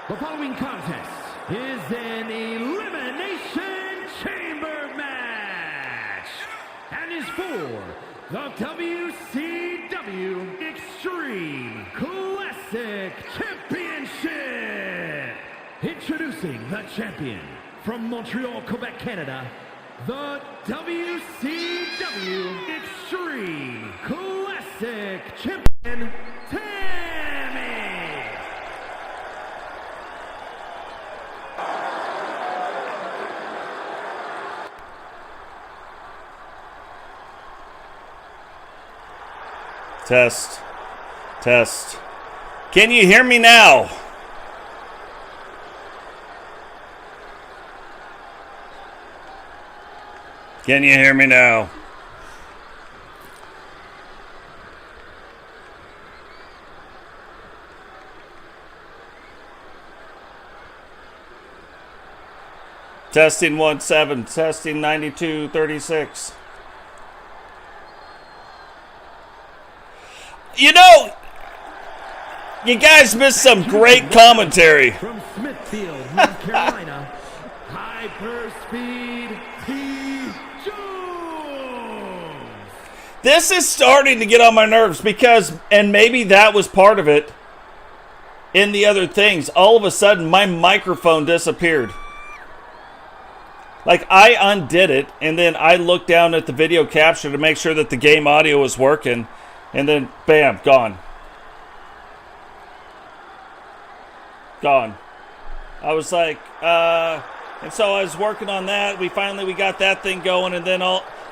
The following contest is an Elimination Chamber match and is for the WCW Extreme Classic Championship. Introducing the champion from Montreal, Quebec, Canada, the WCW Extreme Classic Champion, Tammy. Test. Test. Can you hear me now? Can you hear me now? Testing 17, testing 9236. You know, you guys missed some great commentary. From Smithfield, North Carolina, Hyperspeed TJones. This is starting to get on my nerves because, and maybe that was part of it, in the other things, all of a sudden my microphone disappeared. Like, I undid it, and then I looked down at the video capture to make sure that the game audio was working, and then, bam, gone. Gone. I was like, and so I was working on that. We got that thing going, and then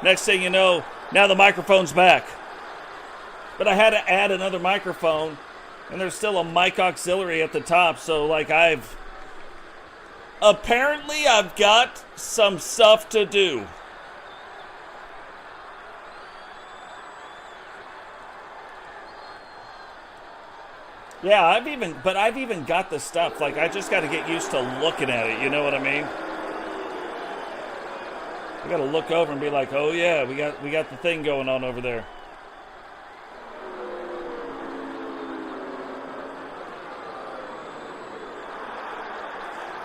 next thing you know, now the microphone's back. But I had to add another microphone, and there's still a mic auxiliary at the top, so like apparently I've got some stuff to do. Yeah, I've even got the stuff. Like, I just got to get used to looking at it. You know what I mean? I got to look over and be like, oh yeah, we got the thing going on over there.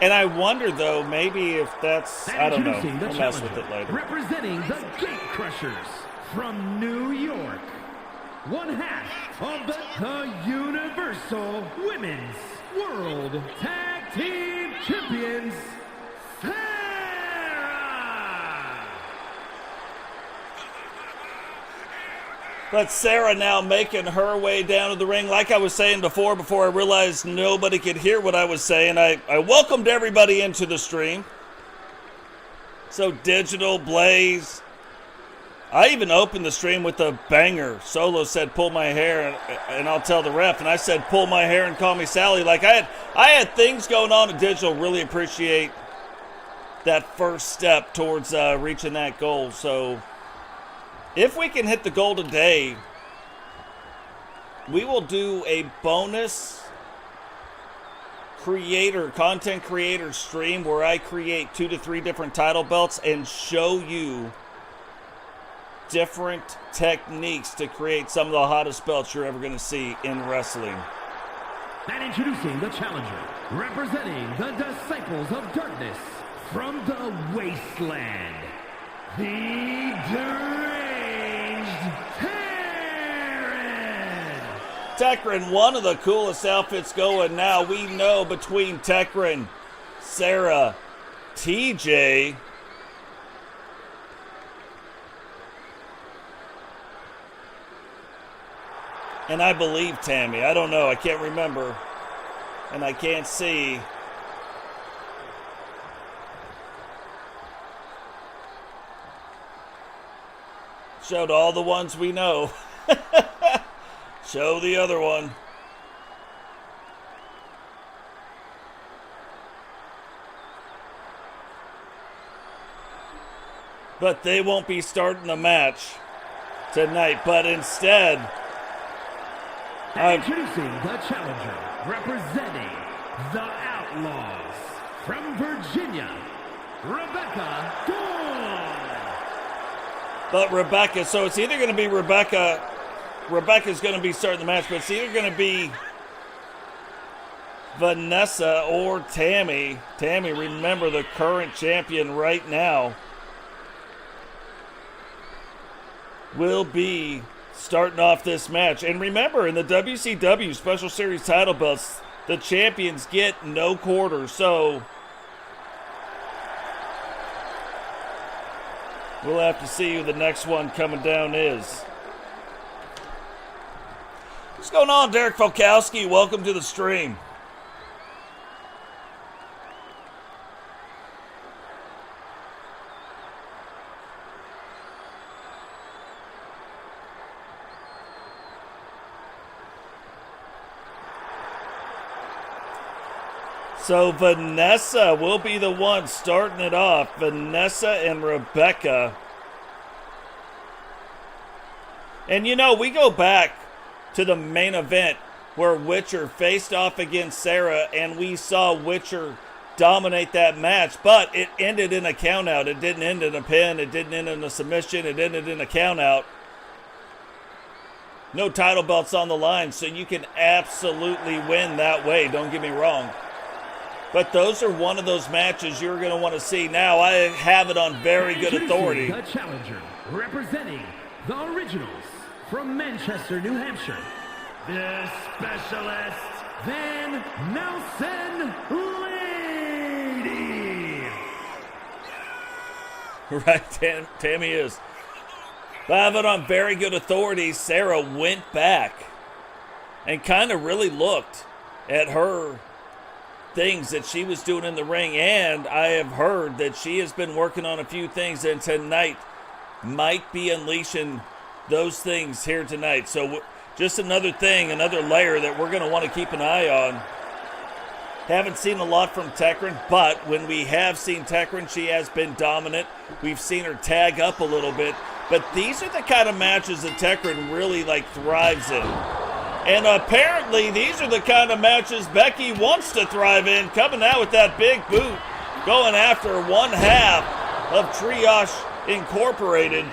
And I wonder though, maybe if that's, I don't know. We'll mess with it later. Representing the Gate Crushers from New York, one half of the Universal Women's World Tag Team Champions, Serra. But Serra now making her way down to the ring. Like I was saying before I realized nobody could hear what I was saying, I welcomed everybody into the stream. So Digital, Blaise. I even opened the stream with a banger. Solo said, pull my hair, and I'll tell the ref. And I said, pull my hair and call me Sally. Like, I had things going on at Digital. Really appreciate that first step towards reaching that goal. So, if we can hit the goal today, we will do a bonus content creator stream where I create 2 to 3 different title belts and show you different techniques to create some of the hottest belts you're ever going to see in wrestling. And introducing the challenger, representing the Disciples of Darkness from the Wasteland, the deranged Tekryn, one of the coolest outfits going now. We know between Tekryn, Serra, TJ, and I believe Tammy. I don't know. I can't remember. And I can't see. Showed all the ones we know. Show the other one. But they won't be starting the match tonight. But instead, introducing the challenger, representing the Outlaws from Virginia, Rebecca Dawn. But Rebecca, so it's either going to be Rebecca's going to be starting the match, but it's either going to be Vanessa or Tammy. Tammy, remember, the current champion right now, will be starting off this match. And remember, in the WCW Special Series title belts, the champions get no quarters. So we'll have to see who the next one coming down is. What's going on, Derek Folkowski? Welcome to the stream. So Vanessa will be the one starting it off. Vanessa and Rebecca. And you know, we go back to the main event where Witcher faced off against Serra, and we saw Witcher dominate that match, but it ended in a countout. It didn't end in a pin. It didn't end in a submission. It ended in a countout. No title belts on the line, so you can absolutely win that way. Don't get me wrong. But those are one of those matches you're going to want to see. Now, I have it on very good authority. The challenger, representing the Originals from Manchester, New Hampshire, the Specialist, Van Nelson Lady. Right, Tammy is. But I have it on very good authority. Serra went back and kind of really looked at her things that she was doing in the ring, and I have heard that she has been working on a few things, and tonight might be unleashing those things here tonight. So just another thing, another layer that we're going to want to keep an eye on. Haven't seen a lot from Tekryn, but when we have seen Tekryn, she has been dominant. We've seen her tag up a little bit, but these are the kind of matches that Tekryn really thrives in. And apparently these are the kind of matches Becky wants to thrive in, coming out with that big boot, going after one half of Triage Incorporated,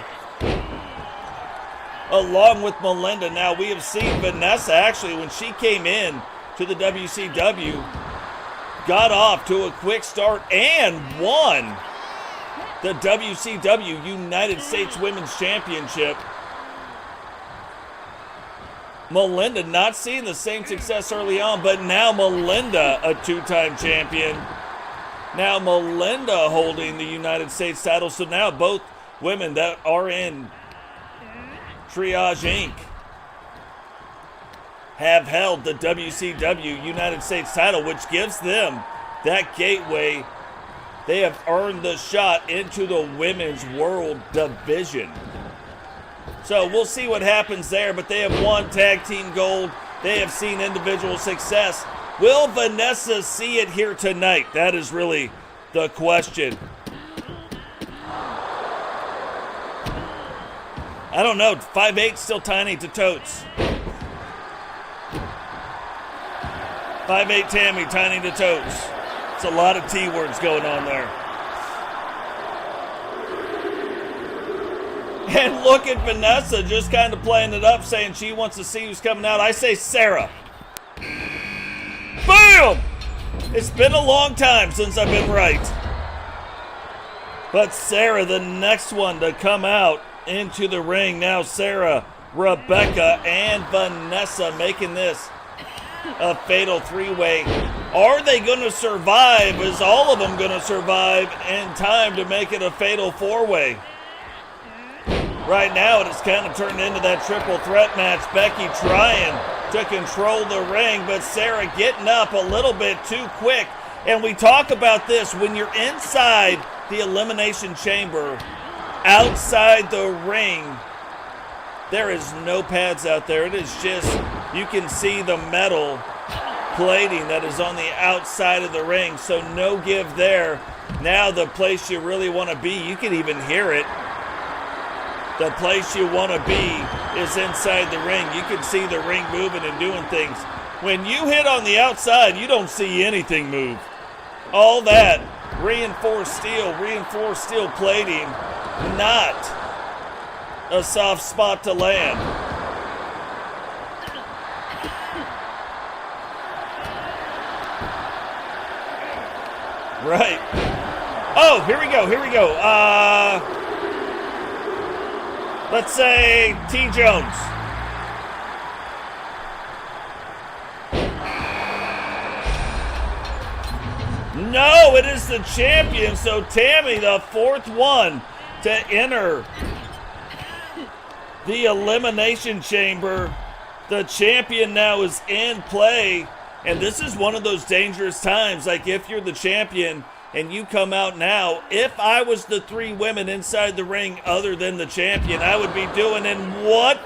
along with Melinda. Now, we have seen Vanessa, actually, when she came in to the WCW, got off to a quick start and won the WCW United States Women's Championship. Melinda not seeing the same success early on, but now Melinda, a two-time champion. Now Melinda holding the United States title. So now both women that are in Triage Inc. have held the WCW United States title, which gives them that gateway. They have earned the shot into the Women's World Division. So we'll see what happens there, but they have won tag team gold. They have seen individual success. Will Vanessa see it here tonight? That is really the question. I don't know. 5'8", still tiny to totes. 5'8" Tammy, tiny to totes. It's a lot of T words going on there. And look at Vanessa just kind of playing it up, saying she wants to see who's coming out. I say Serra. Boom! It's been a long time since I've been right. But Serra, the next one to come out into the ring. Now Serra, Rebecca, and Vanessa making this a fatal three-way. Are they going to survive? Is all of them going to survive in time to make it a fatal four-way? Right now, it has kind of turned into that triple threat match. Becky trying to control the ring, but Serra getting up a little bit too quick. And we talk about this, when you're inside the Elimination Chamber, outside the ring, there is no pads out there. It is just, you can see the metal plating that is on the outside of the ring, so no give there. Now the place you really want to be, you can even hear it. The place you want to be is inside the ring. You can see the ring moving and doing things. When you hit on the outside, you don't see anything move. All that reinforced steel plating, not a soft spot to land. Right. Oh, here we go. Let's say TJones. No, it is the champion. So Tammy, the fourth one to enter the Elimination Chamber. The champion now is in play. And this is one of those dangerous times. Like if you're the champion and you come out now, if I was the three women inside the ring other than the champion, I would be doing, and what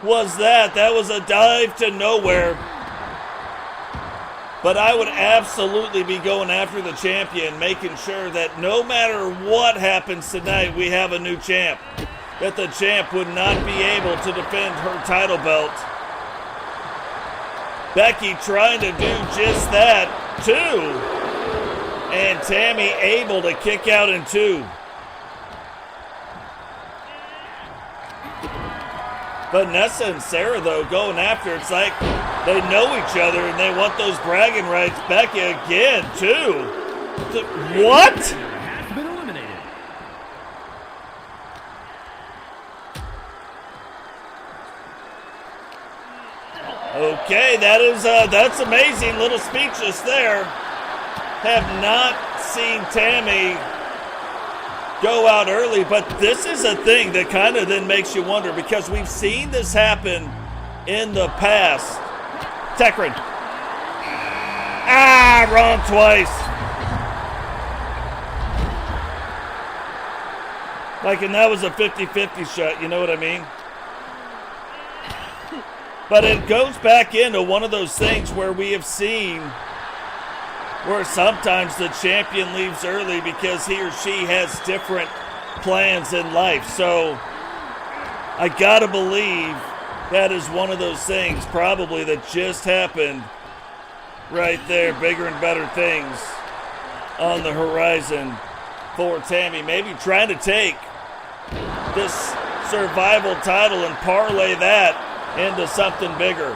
was that? That was a dive to nowhere. But I would absolutely be going after the champion, making sure that no matter what happens tonight, we have a new champ. That the champ would not be able to defend her title belt. Becky trying to do just that, too. And Tammy able to kick out in two. Vanessa and Serra, though, going after. It's like they know each other and they want those bragging rights. Becky again, too. What? Has been eliminated. Okay, that's amazing. Little speechless there. Have not seen Tammy go out early, but this is a thing that kind of then makes you wonder, because we've seen this happen in the past. Tekryn. Wrong twice. Like, and that was a 50-50 shot, you know what I mean? But it goes back into one of those things where we have seen where sometimes the champion leaves early because he or she has different plans in life. So I gotta believe that is one of those things probably that just happened right there. Bigger and better things on the horizon for Tammy. Maybe trying to take this survival title and parlay that into something bigger.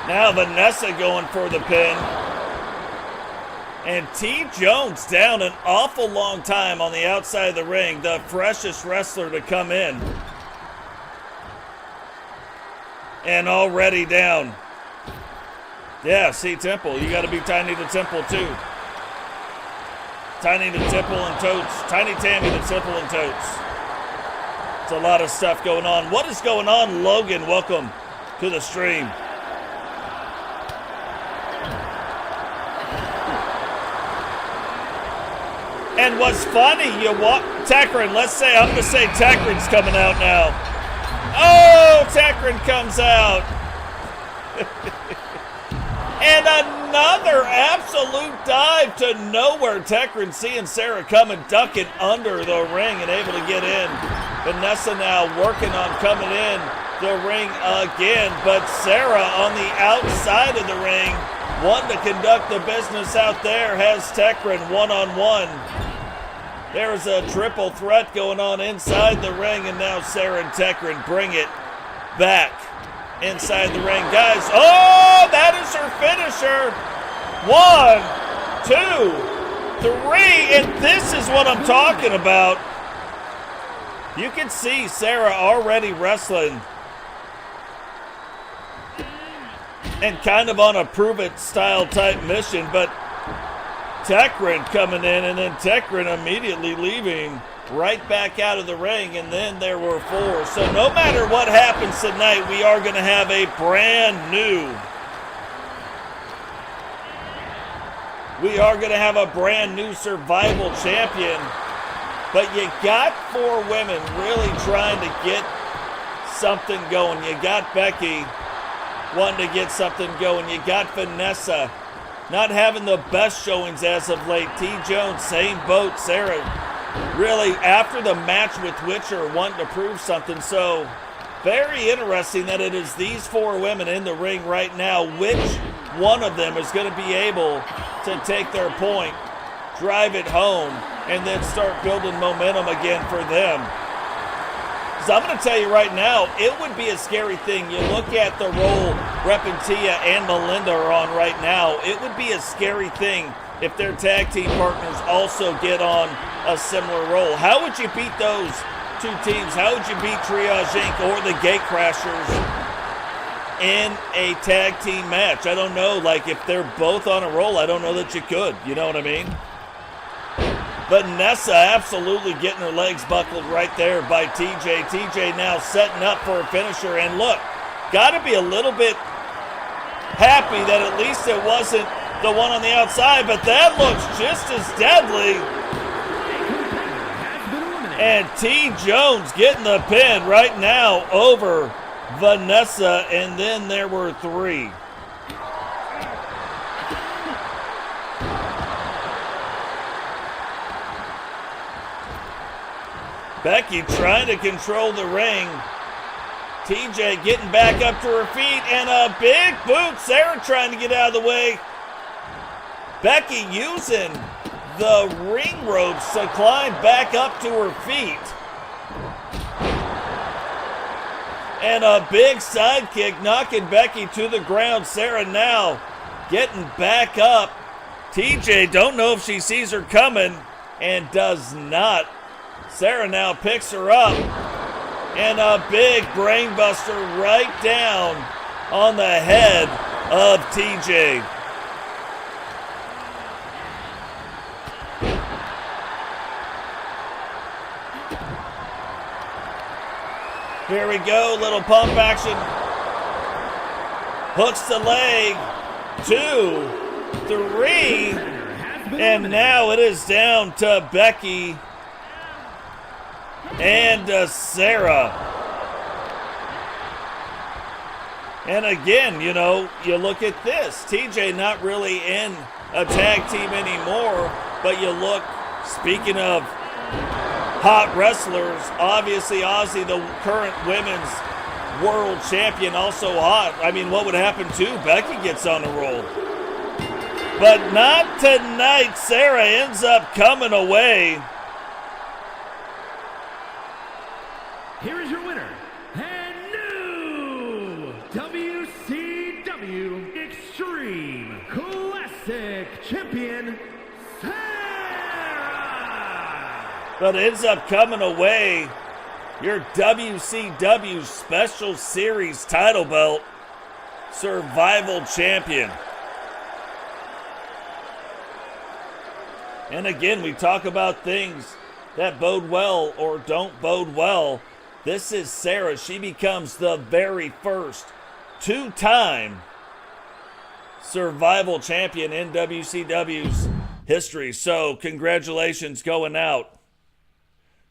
Now Vanessa going for the pin. And TJones down an awful long time on the outside of the ring. The freshest wrestler to come in. And already down. Yeah, see Temple. You got to be Tiny to Temple too. Tiny to Temple and Totes. Tiny Tammy to Temple and Totes. It's a lot of stuff going on. What is going on, Logan? Welcome to the stream. And what's funny, you walk Tekryn, let's say, I'm going to say Tekryn's coming out now. Oh, Tekryn comes out. And another absolute dive to nowhere. Tekryn seeing Serra coming, ducking under the ring and able to get in. Vanessa now working on coming in the ring again. But Serra on the outside of the ring, wanting to conduct the business out there, has Tekryn one-on-one. There's a triple threat going on inside the ring, and now Serra and Tekryn bring it back inside the ring. Guys, oh, that is her finisher. 1, 2, 3, and this is what I'm talking about. You can see Serra already wrestling and kind of on a prove-it style type mission, but Tekryn coming in, and then Tekryn immediately leaving right back out of the ring, and then there were 4. So no matter what happens tonight, we are going to have a brand new survival champion. But you got 4 women really trying to get something going. You got Becky wanting to get something going. You got Vanessa not having the best showings as of late. TJones, same boat. Serra really, after the match with Witcher, wanting to prove something. So very interesting that it is these 4 women in the ring right now. Which one of them is going to be able to take their point, drive it home, and then start building momentum again for them? Because I'm going to tell you right now, it would be a scary thing. You look at the role Repentia and Melinda are on right now, it would be a scary thing if their tag team partners also get on a similar role. How would you beat those two teams? How would you beat Triage Inc. or the Gatecrashers in a tag team match? I don't know. Like, if they're both on a roll, I don't know that you could. You know what I mean? But Vanessa absolutely getting her legs buckled right there by TJ. TJ now setting up for a finisher. And look, got to be a little bit happy that at least it wasn't the one on the outside, but that looks just as deadly. And TJones getting the pin right now over Vanessa, and then there were three. Becky trying to control the ring. TJ getting back up to her feet, and a big boot. Serra trying to get out of the way. Becky using the ring ropes to climb back up to her feet. And a big sidekick knocking Becky to the ground. Serra now getting back up. TJ don't know if she sees her coming and does not. Serra now picks her up. And a big brainbuster right down on the head of TJ. Here we go, little pump action. Hooks the leg, 2, 3, and now it is down to Becky and Serra. And again, you know, you look at this. TJ not really in a tag team anymore, but you look, speaking of hot wrestlers, obviously Ozzy, the current women's world champion, also hot. I mean, what would happen too? Becky gets on a roll. But not tonight. Serra ends up coming away. Here is your winner, and new WCW Extreme Classic Champion, but ends up coming away your WCW Special Series title belt, Survival Champion. And again, we talk about things that bode well or don't bode well. This is Serra. She becomes the very first two-time Survival Champion in WCW's history. So congratulations going out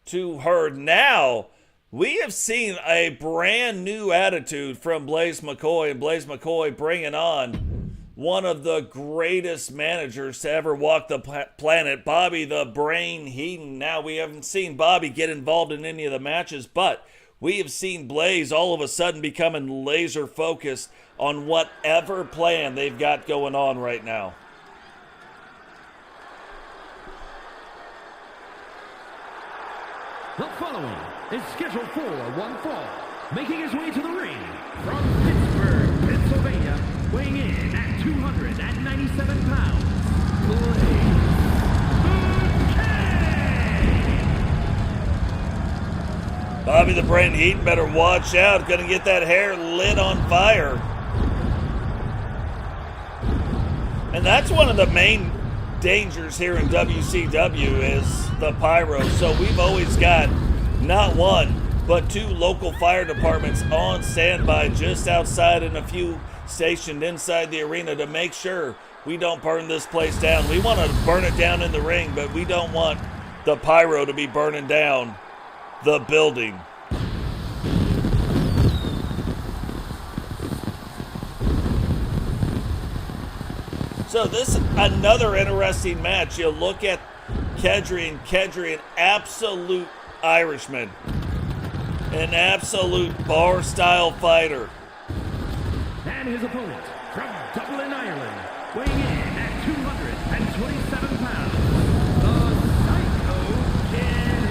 to her. Now, we have seen a brand new attitude from Blaise McCoy, and Blaise McCoy bringing on one of the greatest managers to ever walk the planet, Bobby the Brain Heenan. Now, we haven't seen Bobby get involved in any of the matches, but we have seen Blaise all of a sudden becoming laser focused on whatever plan they've got going on right now. The following is scheduled for one fall, making his way to the ring from Pittsburgh, Pennsylvania, weighing in at 297 pounds, Blaise. Bobby the Brain Heenan better watch out. Gonna get that hair lit on fire. And that's one of the main dangers here in WCW is the pyro. So we've always got not one, but 2 local fire departments on standby just outside and a few stationed inside the arena to make sure we don't burn this place down. We want to burn it down in the ring, but we don't want the pyro to be burning down the building. So this is another interesting match. You look at Kedri, an absolute Irishman, an absolute bar-style fighter. And his opponent from Dublin, Ireland, weighing in at 227 pounds, the Psycho Kid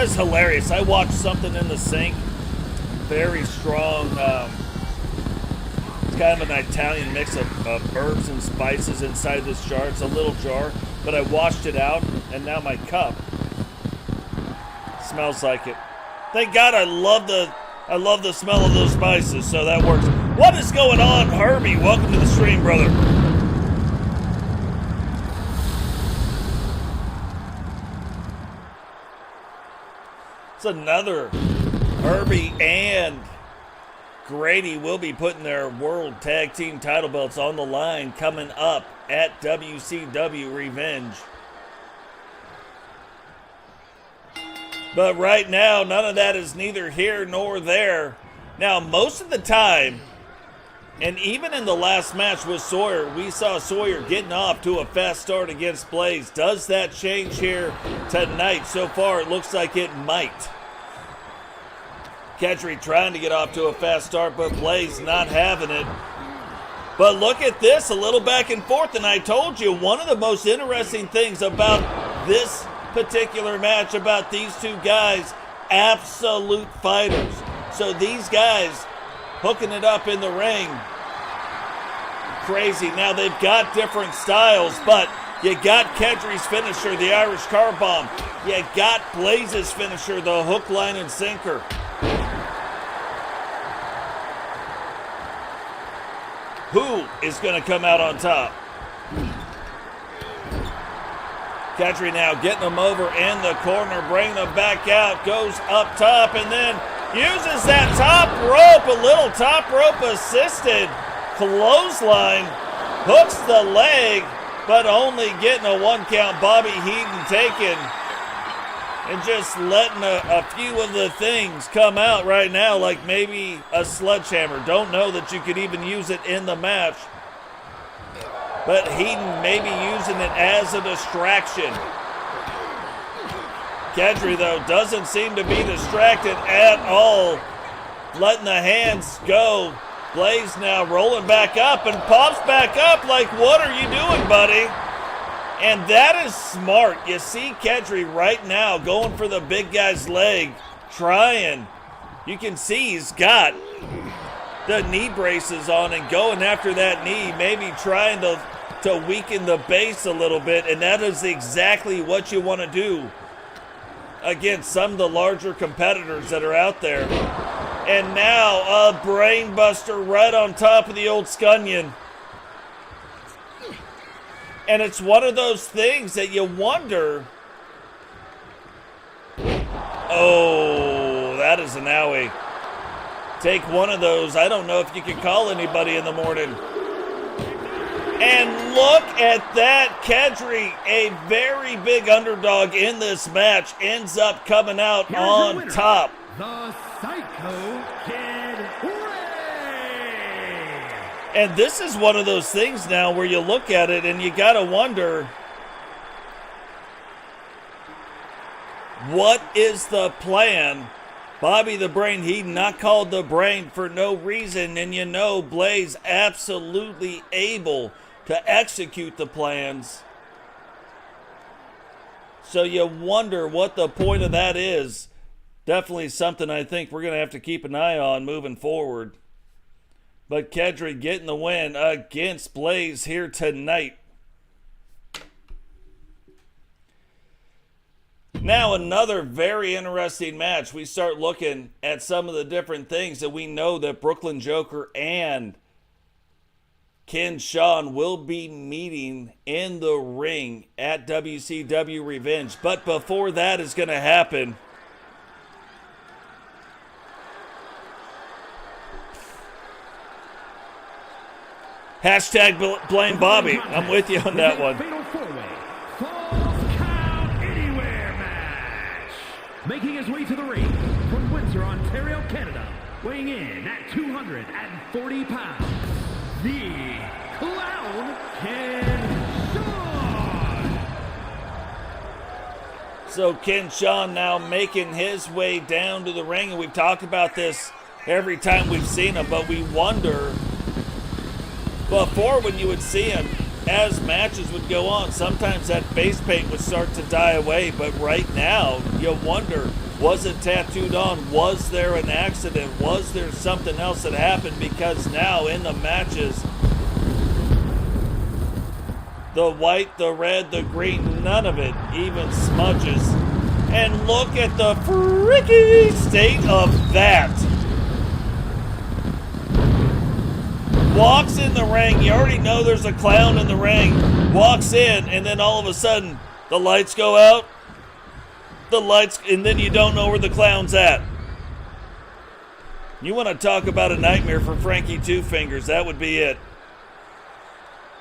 That's hilarious. I watched something in the sink. Very strong. It's kind of an Italian mix of herbs and spices inside this jar. It's a little jar, but I washed it out, and now my cup smells like it. Thank God I love the smell of those spices, so that works. What is going on, Herbie? Welcome to the stream, brother. It's another Herbie and Grady will be putting their World Tag Team title belts on the line coming up at WCW Revenge. But right now, none of that is neither here nor there. Now, most of the time, and even in the last match with Sawyer, we saw Sawyer getting off to a fast start against Blaise. Does that change here tonight? So far, it looks like it might. Kedri trying to get off to a fast start, but Blaise not having it. But look at this, a little back and forth, and I told you, one of the most interesting things about this particular match, about these two guys, absolute fighters. So these guys hooking it up in the ring, crazy. Now they've got different styles, but you got Kedri's finisher, the Irish car bomb. You got Blaise's finisher, the hook, line, and sinker. Who is going to come out on top? Kedri now getting them over in the corner, bringing them back out, goes up top, and then uses that top rope, a little top rope assisted clothesline, hooks the leg, but only getting a 1 count. Bobby Heenan taken, and just letting a few of the things come out right now, like maybe a sledgehammer. Don't know that you could even use it in the match, but Heenan maybe using it as a distraction. Kedri, though, doesn't seem to be distracted at all, letting the hands go. Blaise now rolling back up and pops back up like, what are you doing, buddy? And that is smart. You see Kedri right now going for the big guy's leg, trying. You can see he's got the knee braces on and going after that knee, maybe trying to weaken the base a little bit, and that is exactly what you want to do against some of the larger competitors that are out there. And now a brain buster right on top of the old scunion. And it's one of those things that you wonder. Oh, that is an owie. Take one of those. I don't know if you can call anybody in the morning. And look at that. Kedri, a very big underdog in this match, ends up coming out Here's on winner, top. The Psycho Kid Ray. And this is one of those things now where you look at it and you got to wonder, what is the plan? Bobby the Brain Heenan not called the Brain for no reason, and you know Blaise absolutely able to execute the plans. So you wonder what the point of that is. Definitely something I think we're going to have to keep an eye on moving forward. But Kedri getting the win against Blaise here tonight. Now another very interesting match. We start looking at some of the different things that we know that Brooklyn Joker and Ken Shawn will be meeting in the ring at WCW Revenge. But before that is going to happen, hashtag blame Bobby. I'm with you on that one. Fatal four-way Falls Count Anywhere match. Making his way to the ring from Windsor, Ontario, Canada, weighing in at 240 pounds, the Clown Ken Shawn. So Ken Shawn now making his way down to the ring, and we've talked about this every time we've seen him, but we wonder, before when you would see him, as matches would go on, sometimes that face paint would start to die away, but right now, you wonder, Was it tattooed on? Was there an accident? Was there something else that happened? Because now in the matches, the white, the red, the green, none of it even smudges. And look at the freaky state of that. Walks in the ring. You already know there's a clown in the ring. Walks in, and then all of a sudden, the lights go out. And then you don't know where the clown's at. You want to talk about a nightmare for Frankie Two Fingers, that would be it.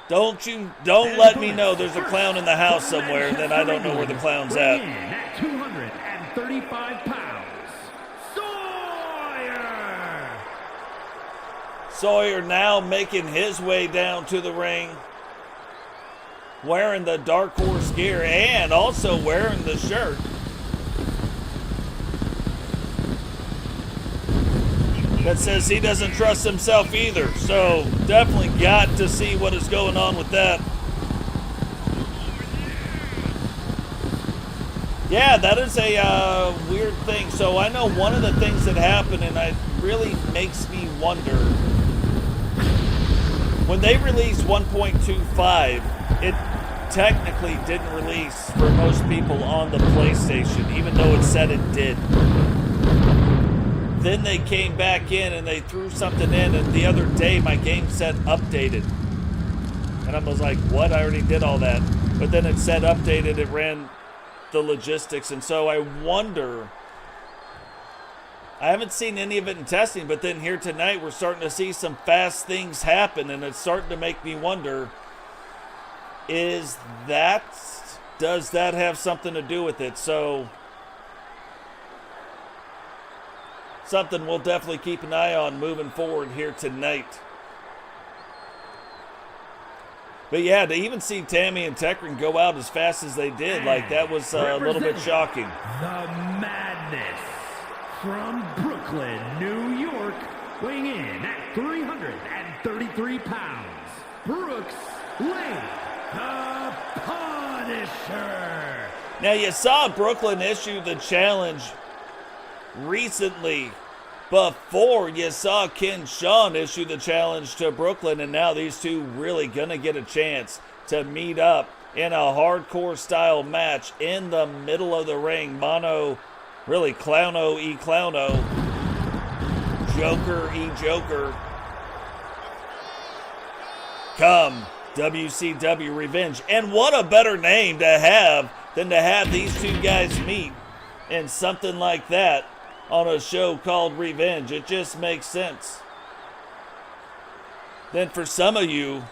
Don't let me know there's a clown in the house somewhere, and then I don't know where the clown's at. At 235 pounds, Sawyer! Sawyer now making his way down to the ring, wearing the Dark Horse gear and also wearing the shirt. That says he doesn't trust himself either, so definitely got to see what is going on with that. Yeah, that is a weird thing. So I know one of the things that happened, and it really makes me wonder, when they released 1.25, it technically didn't release for most people on the PlayStation, even though it said it did. Then they came back in and they threw something in, and the other day my game said updated. And I was like, what? I already did all that. But then it said updated, it ran the logistics, and so I wonder, I haven't seen any of it in testing, but then here tonight we're starting to see some fast things happen, and it's starting to make me wonder, does that have something to do with it? So something we'll definitely keep an eye on moving forward here tonight. But yeah, to even see Tammy and Tekryn go out as fast as they did, like, that was a little bit shocking. The Madness from Brooklyn, New York, weighing in at 333 pounds, Brooks Lane, the Punisher. Now, you saw Brooklyn issue the challenge recently before you saw Shawn issue the challenge to Brooklyn, and now these two really gonna get a chance to meet up in a hardcore style match in the middle of the ring. Really Clowno e Clowno, Joker e Joker. Come WCW Revenge. And what a better name to have than to have these two guys meet in something like that on a show called Revenge. It just makes sense. Then for some of you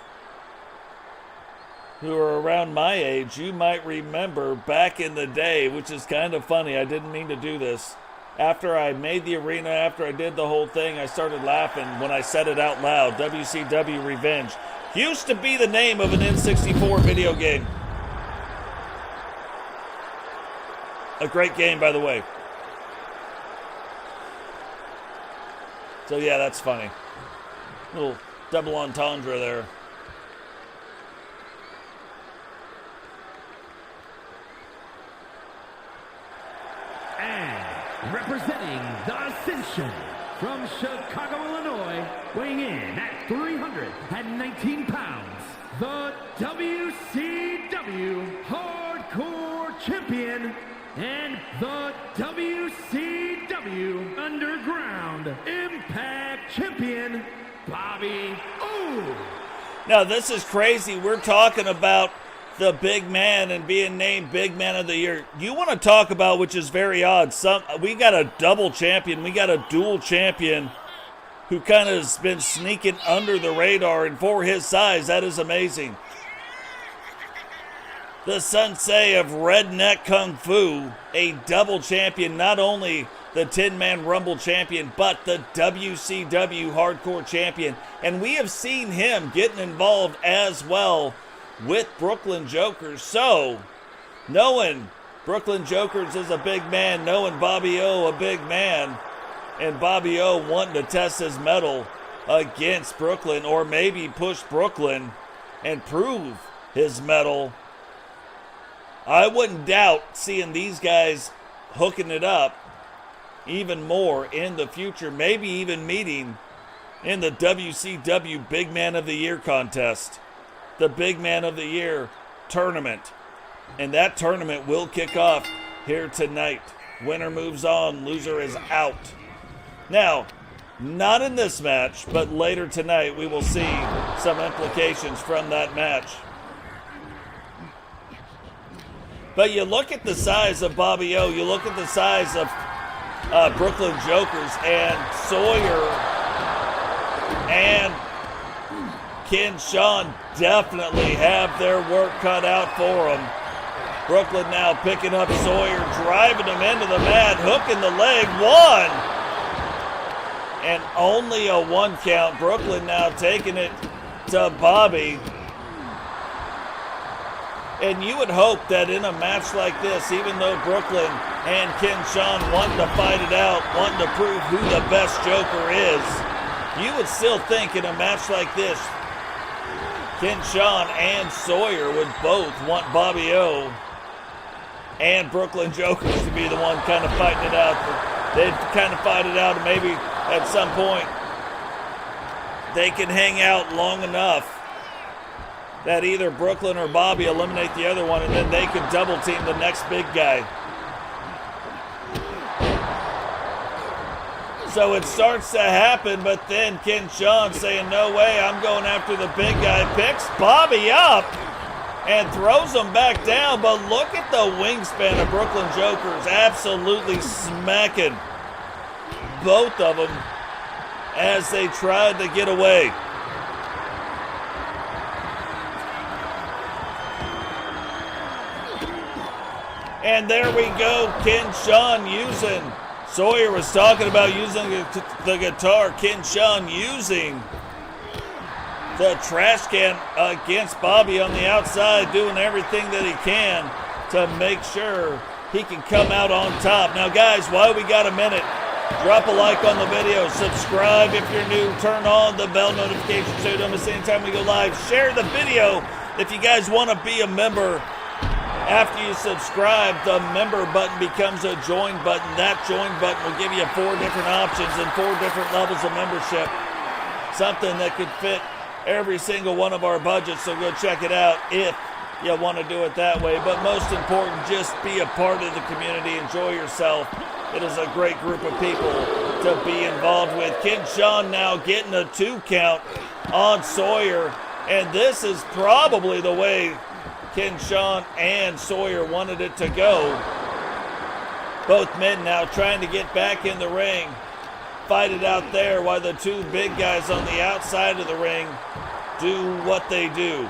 who are around my age, you might remember back in the day, which is kind of funny, I didn't mean to do this. After I made the arena, after I did the whole thing, I started laughing when I said it out loud. WCW Revenge used to be the name of an N64 video game. A great game, by the way. So yeah, that's funny. Little double entendre there. And representing the Ascension from Chicago, Illinois, weighing in at 319 pounds, the WCW Hardcore Champion and the WCW Underground Impact Champion, Bobby O. Now, this is crazy. We're talking about the big man and being named Big Man of the Year. You want to talk about, which is very odd, we got a double champion, we got a dual champion who kind of has been sneaking under the radar, and for his size, that is amazing. The sensei of Redneck Kung Fu, a double champion, not only the 10-man Rumble champion, but the WCW Hardcore champion. And we have seen him getting involved as well with Brooklyn Jokers. So, knowing Brooklyn Jokers is a big man, knowing Bobby O a big man, and Bobby O wanting to test his mettle against Brooklyn, or maybe push Brooklyn and prove his mettle, I wouldn't doubt seeing these guys hooking it up even more in the future, maybe even meeting in the WCW Big Man of the Year contest, the Big Man of the Year tournament. And that tournament will kick off here tonight. Winner moves on, loser is out. Now, not in this match, but later tonight we will see some implications from that match. But you look at the size of Bobby O, you look at the size of Brooklyn Jokers, and Sawyer and Ken Shawn definitely have their work cut out for them. Brooklyn now picking up Sawyer, driving him into the mat, hooking the leg, one! And only a 1 count. Brooklyn now taking it to Bobby. And you would hope that in a match like this, even though Brooklyn and Ken Shawn wanting to fight it out, wanting to prove who the best Joker is, you would still think in a match like this, Ken Shawn and Sawyer would both want Bobby O and Brooklyn Jokers to be the one kind of fighting it out. They'd kind of fight it out, and maybe at some point they can hang out long enough that either Brooklyn or Bobby eliminate the other one, and then they could double team the next big guy. So it starts to happen, but then Ken Shawn saying, no way, I'm going after the big guy, picks Bobby up and throws him back down. But look at the wingspan of Brooklyn Jokers, absolutely smacking both of them as they tried to get away. And there we go, Ken Shawn using, Sawyer was talking about using the guitar, Ken Shawn using the trash can against Bobby on the outside, doing everything that he can to make sure he can come out on top. Now guys, while we got a minute, drop a like on the video, subscribe if you're new, turn on the bell notification so you don't miss any time we go live, share the video if you guys want to be a member. After you subscribe, the member button becomes a join button. That join button will give you 4 different options and 4 different levels of membership. Something that could fit every single one of our budgets, so go check it out if you want to do it that way. But most important, just be a part of the community. Enjoy yourself. It is a great group of people to be involved with. Ken Shawn now getting a 2 count on Sawyer, and this is probably the way Ken Shawn and Sawyer wanted it to go. Both men now trying to get back in the ring, fight it out there while the 2 big guys on the outside of the ring do what they do.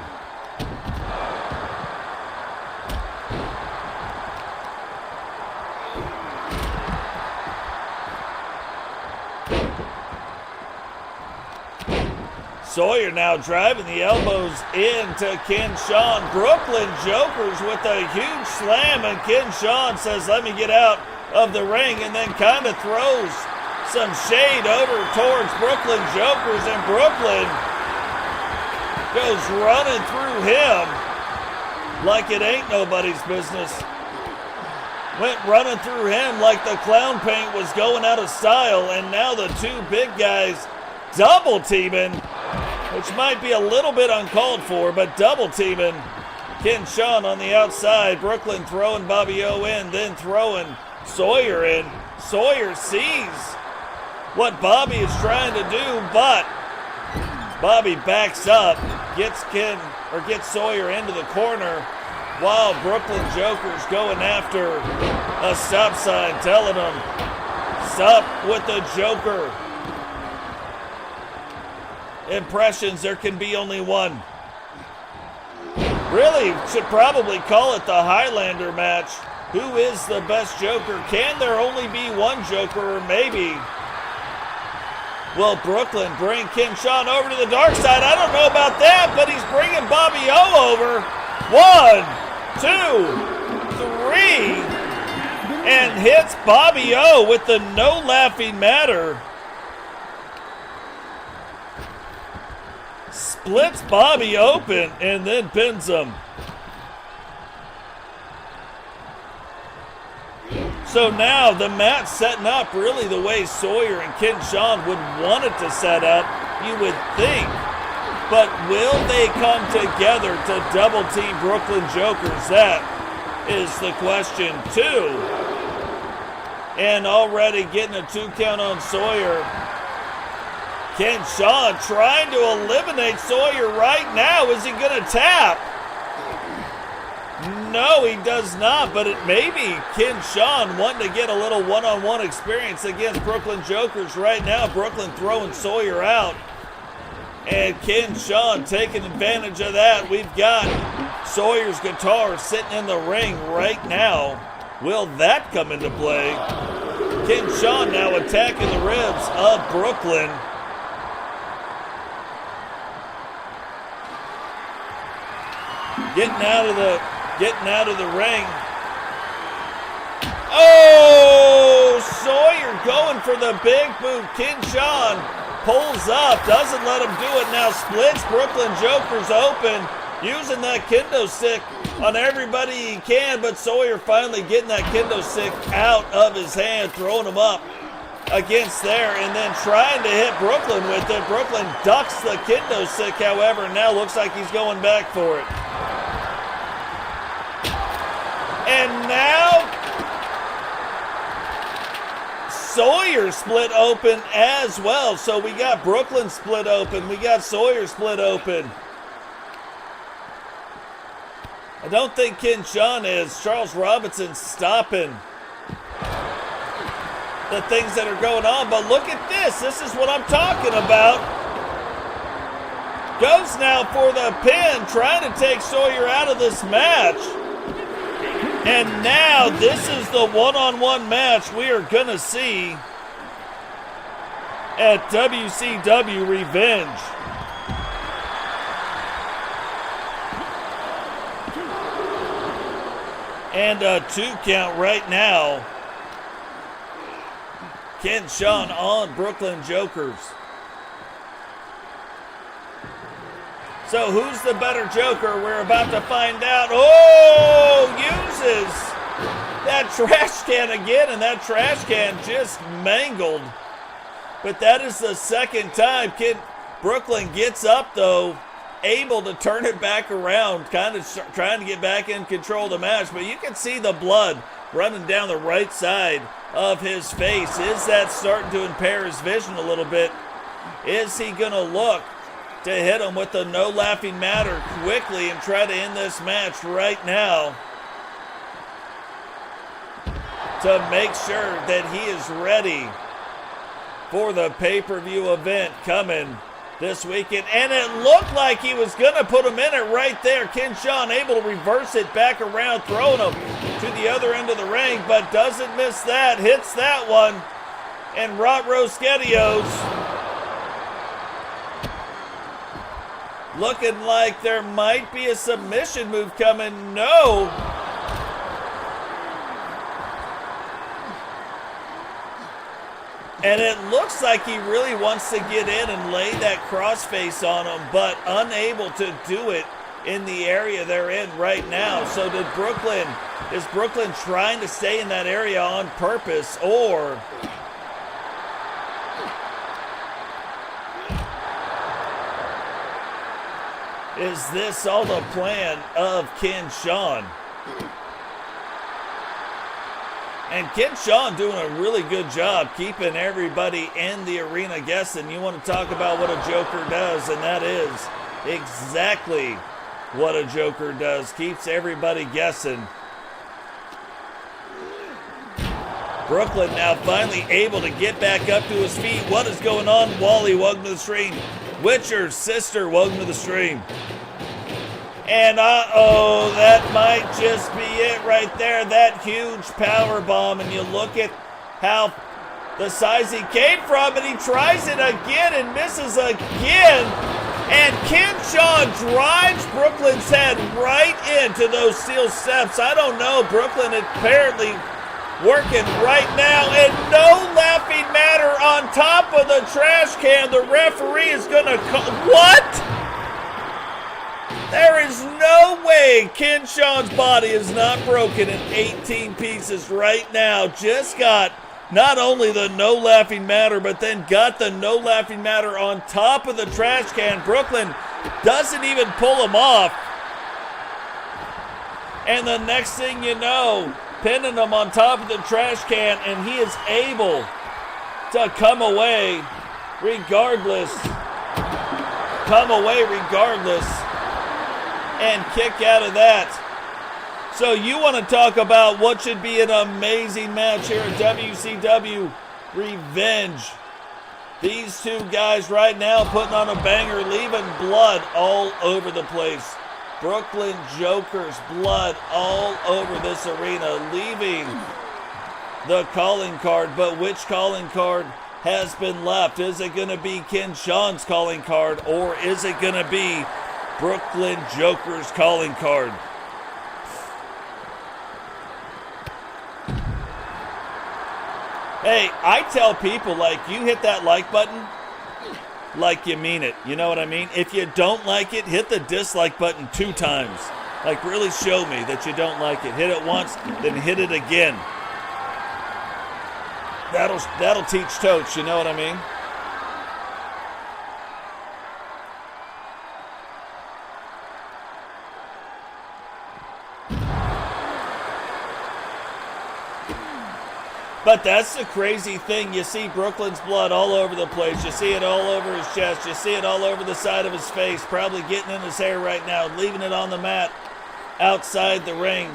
Sawyer now driving the elbows into Ken Shawn. Brooklyn Jokers with a huge slam, and Ken Shawn says, let me get out of the ring, and then kind of throws some shade over towards Brooklyn Jokers, and Brooklyn goes running through him like it ain't nobody's business. Went running through him like the clown paint was going out of style, and now the 2 big guys double teaming, which might be a little bit uncalled for, but double teaming Ken Shawn on the outside. Brooklyn throwing Bobby O in, then throwing Sawyer in. Sawyer sees what Bobby is trying to do, but Bobby backs up, gets Sawyer into the corner, while Brooklyn Jokers going after a stop sign, telling him, stop with the Joker. Impressions, there can be only one. Really should probably call it the Highlander match. Who is the best Joker? Can there only be one Joker, or maybe will Brooklyn bring Ken Shawn over to the dark side? I don't know about that, but he's bringing Bobby O over. 1, 2, 3, and hits Bobby O with the no laughing matter. Splits Bobby open and then pins him. So now the match setting up really the way Sawyer and Shawn would want it to set up, you would think. But will they come together to double team Brooklyn Jokers? That is the question too. And already getting a 2 count on Sawyer. Shawn trying to eliminate Sawyer right now. Is he going to tap? No, he does not, but it may be Shawn wanting to get a little one-on-one experience against Brooklyn Jokers right now. Brooklyn throwing Sawyer out. And Shawn taking advantage of that. We've got Sawyer's guitar sitting in the ring right now. Will that come into play? Shawn now attacking the ribs of Brooklyn. Getting out of the ring. Oh, Sawyer going for the big boot. Shawn pulls up, doesn't let him do it. Now splits Brooklyn Jokers open, using that kendo stick on everybody he can, but Sawyer finally getting that kendo stick out of his hand, throwing him up against there, and then trying to hit Brooklyn with it. Brooklyn ducks the kendo stick, however, and now looks like he's going back for it. And now Sawyer split open as well. So we got Brooklyn split open. We got Sawyer split open. I don't think Shawn is. Charles Robinson stopping the things that are going on. But look at this. This is what I'm talking about. Goes now for the pin, trying to take Sawyer out of this match. And now this is the one-on-one match we are going to see at WCW Revenge. And a 2 count right now. Shawn on Brooklyn Jokers. So who's the better Joker? We're about to find out. Oh, uses that trash can again, and that trash can just mangled. But that is the second time Brooklyn gets up, though, able to turn it back around, kind of trying to get back in control of the match. But you can see the blood running down the right side of his face. Is that starting to impair his vision a little bit? Is he going to look to hit him with the no laughing matter quickly and try to end this match right now to make sure that he is ready for the pay-per-view event coming this weekend? And it looked like he was going to put him in it right there. Shawn able to reverse it back around, throwing him to the other end of the ring, but doesn't miss that. Hits that one. And Rosquetios looking like there might be a submission move coming. No. And it looks like he really wants to get in and lay that crossface on him, but unable to do it in the area they're in right now. So is Brooklyn trying to stay in that area on purpose, or is this all the plan of Shawn? And Shawn doing a really good job keeping everybody in the arena guessing. You want to talk about what a Joker does, and that is exactly what a Joker does. Keeps everybody guessing. Brooklyn now finally able to get back up to his feet. What is going on? Wally, welcome to the stream. Witcher's sister, welcome to the stream. And uh-oh, that might just be it right there. That huge power bomb. And you look at how the size he came from, and he tries it again and misses again. And Shawn drives Brooklyn's head right into those steel steps. I don't know. Brooklyn apparently working right now, and no laughing matter on top of the trash can. The referee is going to call. What? There is no way Ken Shawn's body is not broken in 18 pieces right now. Just got not only the no laughing matter, but then got the no laughing matter on top of the trash can. Brooklyn doesn't even pull him off. And the next thing you know, pinning him on top of the trash can, and he is able to come away regardless. And kick out of that. So you want to talk about what should be an amazing match here at WCW Revenge. These two guys right now putting on a banger, leaving blood all over the place. Brooklyn Joker's blood all over this arena, leaving the calling card. But which calling card has been left? Is it going to be Ken Shawn's calling card, or is it going to be Brooklyn Joker's calling card? Hey, I tell people, like, you hit that like button like you mean it. You know what I mean? If you don't like it, hit the dislike button 2 times. Like, really show me that you don't like it. Hit it once, then hit it again. That'll teach totes, you know what I mean? But that's the crazy thing. You see Brooklyn's blood all over the place. You see it all over his chest. You see it all over the side of his face. Probably getting in his hair right now. Leaving it on the mat outside the ring.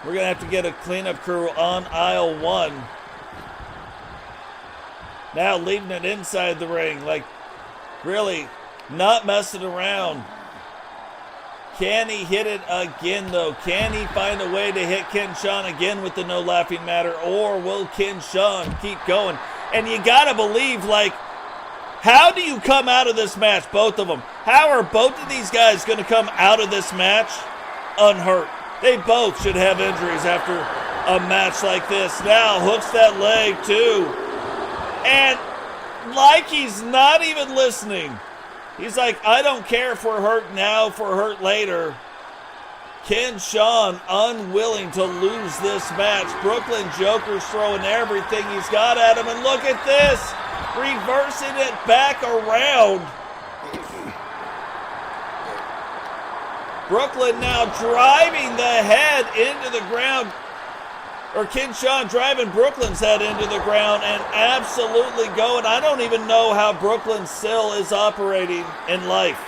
We're going to have to get a cleanup crew on aisle 1. Now leaving it inside the ring. Like, really not messing around. Can he hit it again, though? Can he find a way to hit Ken Shawn again with the no laughing matter? Or will Ken Shawn keep going? And you got to believe, like, how do you come out of this match, both of them? How are both of these guys going to come out of this match unhurt? They both should have injuries after a match like this. Now hooks that leg, too. And like he's not even listening. He's like, I don't care if we're hurt now, if we're hurt later. Ken Shawn unwilling to lose this match. Brooklyn Joker's throwing everything he's got at him. And look at this. Reversing it back around. Brooklyn now driving the head into the ground. Or Ken Shawn driving Brooklyn's head into the ground and absolutely going. I don't even know how Brooklyn still is operating in life.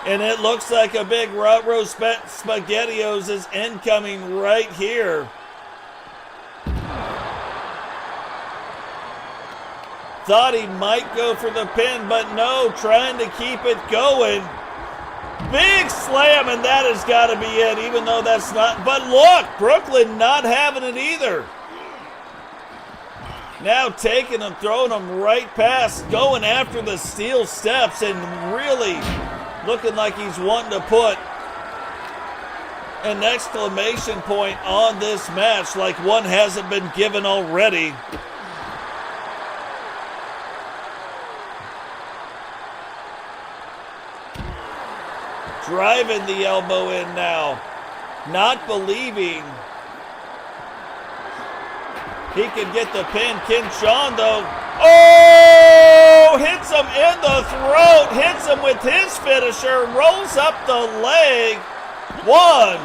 And it looks like a big roast SpaghettiOs is incoming right here. Thought he might go for the pin, but no, trying to keep it going. Big slam, and that has got to be it, even though that's not. But look, Brooklyn not having it either. Now taking him, throwing him right past, going after the steel steps, and really looking like he's wanting to put an exclamation point on this match like one hasn't been given already. Driving the elbow in now. Not believing he can get the pin. Ken Shawn, though. Oh! Hits him in the throat. Hits him with his finisher. Rolls up the leg. 1,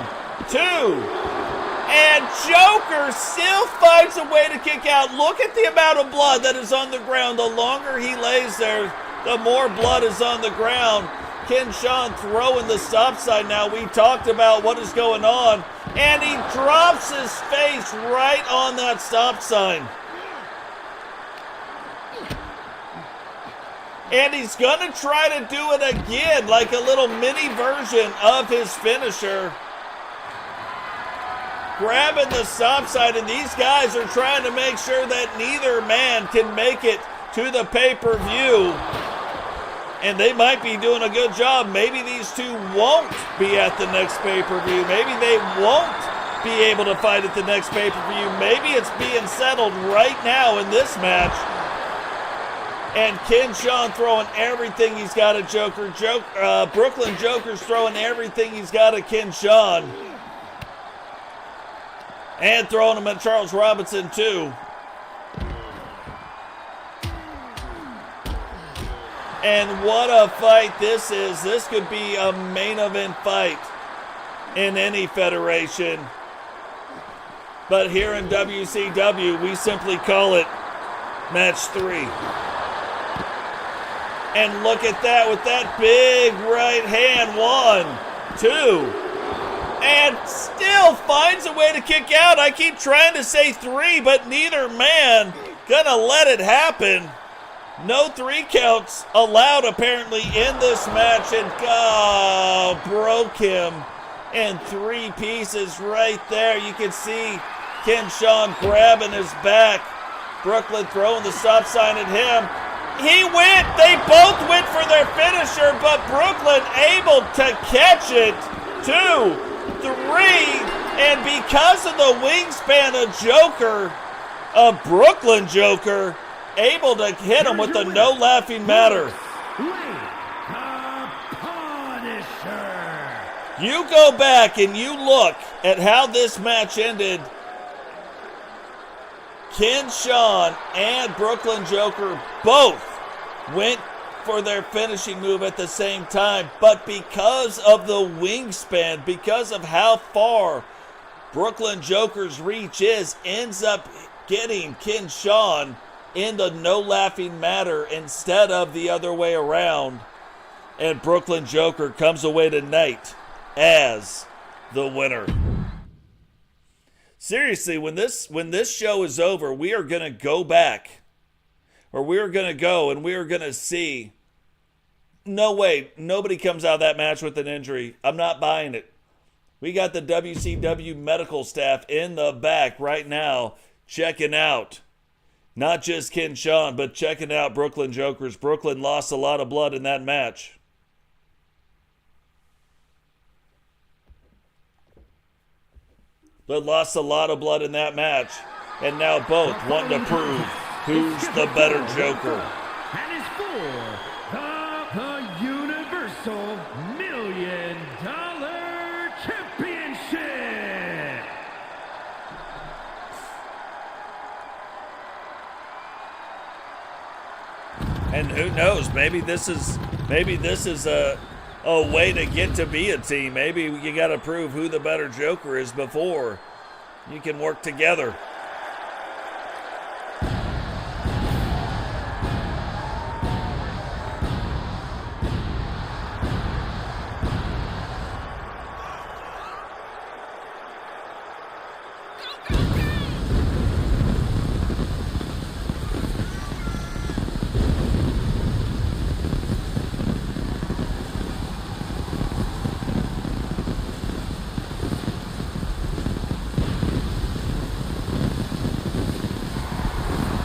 2. And Joker still finds a way to kick out. Look at the amount of blood that is on the ground. The longer he lays there, the more blood is on the ground. Ken Shawn throwing the stop sign now. We talked about what is going on. And he drops his face right on that stop sign. And he's going to try to do it again, like a little mini version of his finisher. Grabbing the stop sign, and these guys are trying to make sure that neither man can make it to the pay-per-view. And they might be doing a good job. Maybe these two won't be at the next pay-per-view. Maybe they won't be able to fight at the next pay-per-view. Maybe it's being settled right now in this match. And Shawn throwing everything he's got at Joker. Brooklyn Joker's throwing everything he's got at Shawn. And throwing him at Charles Robinson, too. And what a fight this is. This could be a main event fight in any federation. But here in WCW, we simply call it match 3. And look at that with that big right hand. 1, 2. And still finds a way to kick out. I keep trying to say 3, but neither man gonna let it happen. No 3 counts allowed apparently in this match. And broke him in 3 pieces right there. You can see Shawn grabbing his back. Brooklyn throwing the stop sign at him. He went. They both went for their finisher, but Brooklyn able to catch it. 2, 3, and because of the wingspan of Brooklyn Joker, able to hit him with the no laughing matter. You go back and you look at how this match ended. Shawn and Brooklyn Joker both went for their finishing move at the same time, but because of the wingspan, because of how far Brooklyn Joker's reach is, ends up getting Shawn in the no laughing matter instead of the other way around. And Brooklyn Joker comes away tonight as the winner. Seriously, when this show is over, we are going to go back, or we are going to go and we are going to see, no way, nobody comes out of that match with an injury. I'm not buying it. We got the WCW medical staff in the back right now checking out not just Shawn, but checking out Brooklyn Jokers. Brooklyn lost a lot of blood in that match. But lost a lot of blood in that match. And now both wanting to prove who's the better Joker. And is for the Universal $1 Million Championship. And who knows? Maybe this is a way to get to be a team. Maybe you got to prove who the better Joker is before you can work together.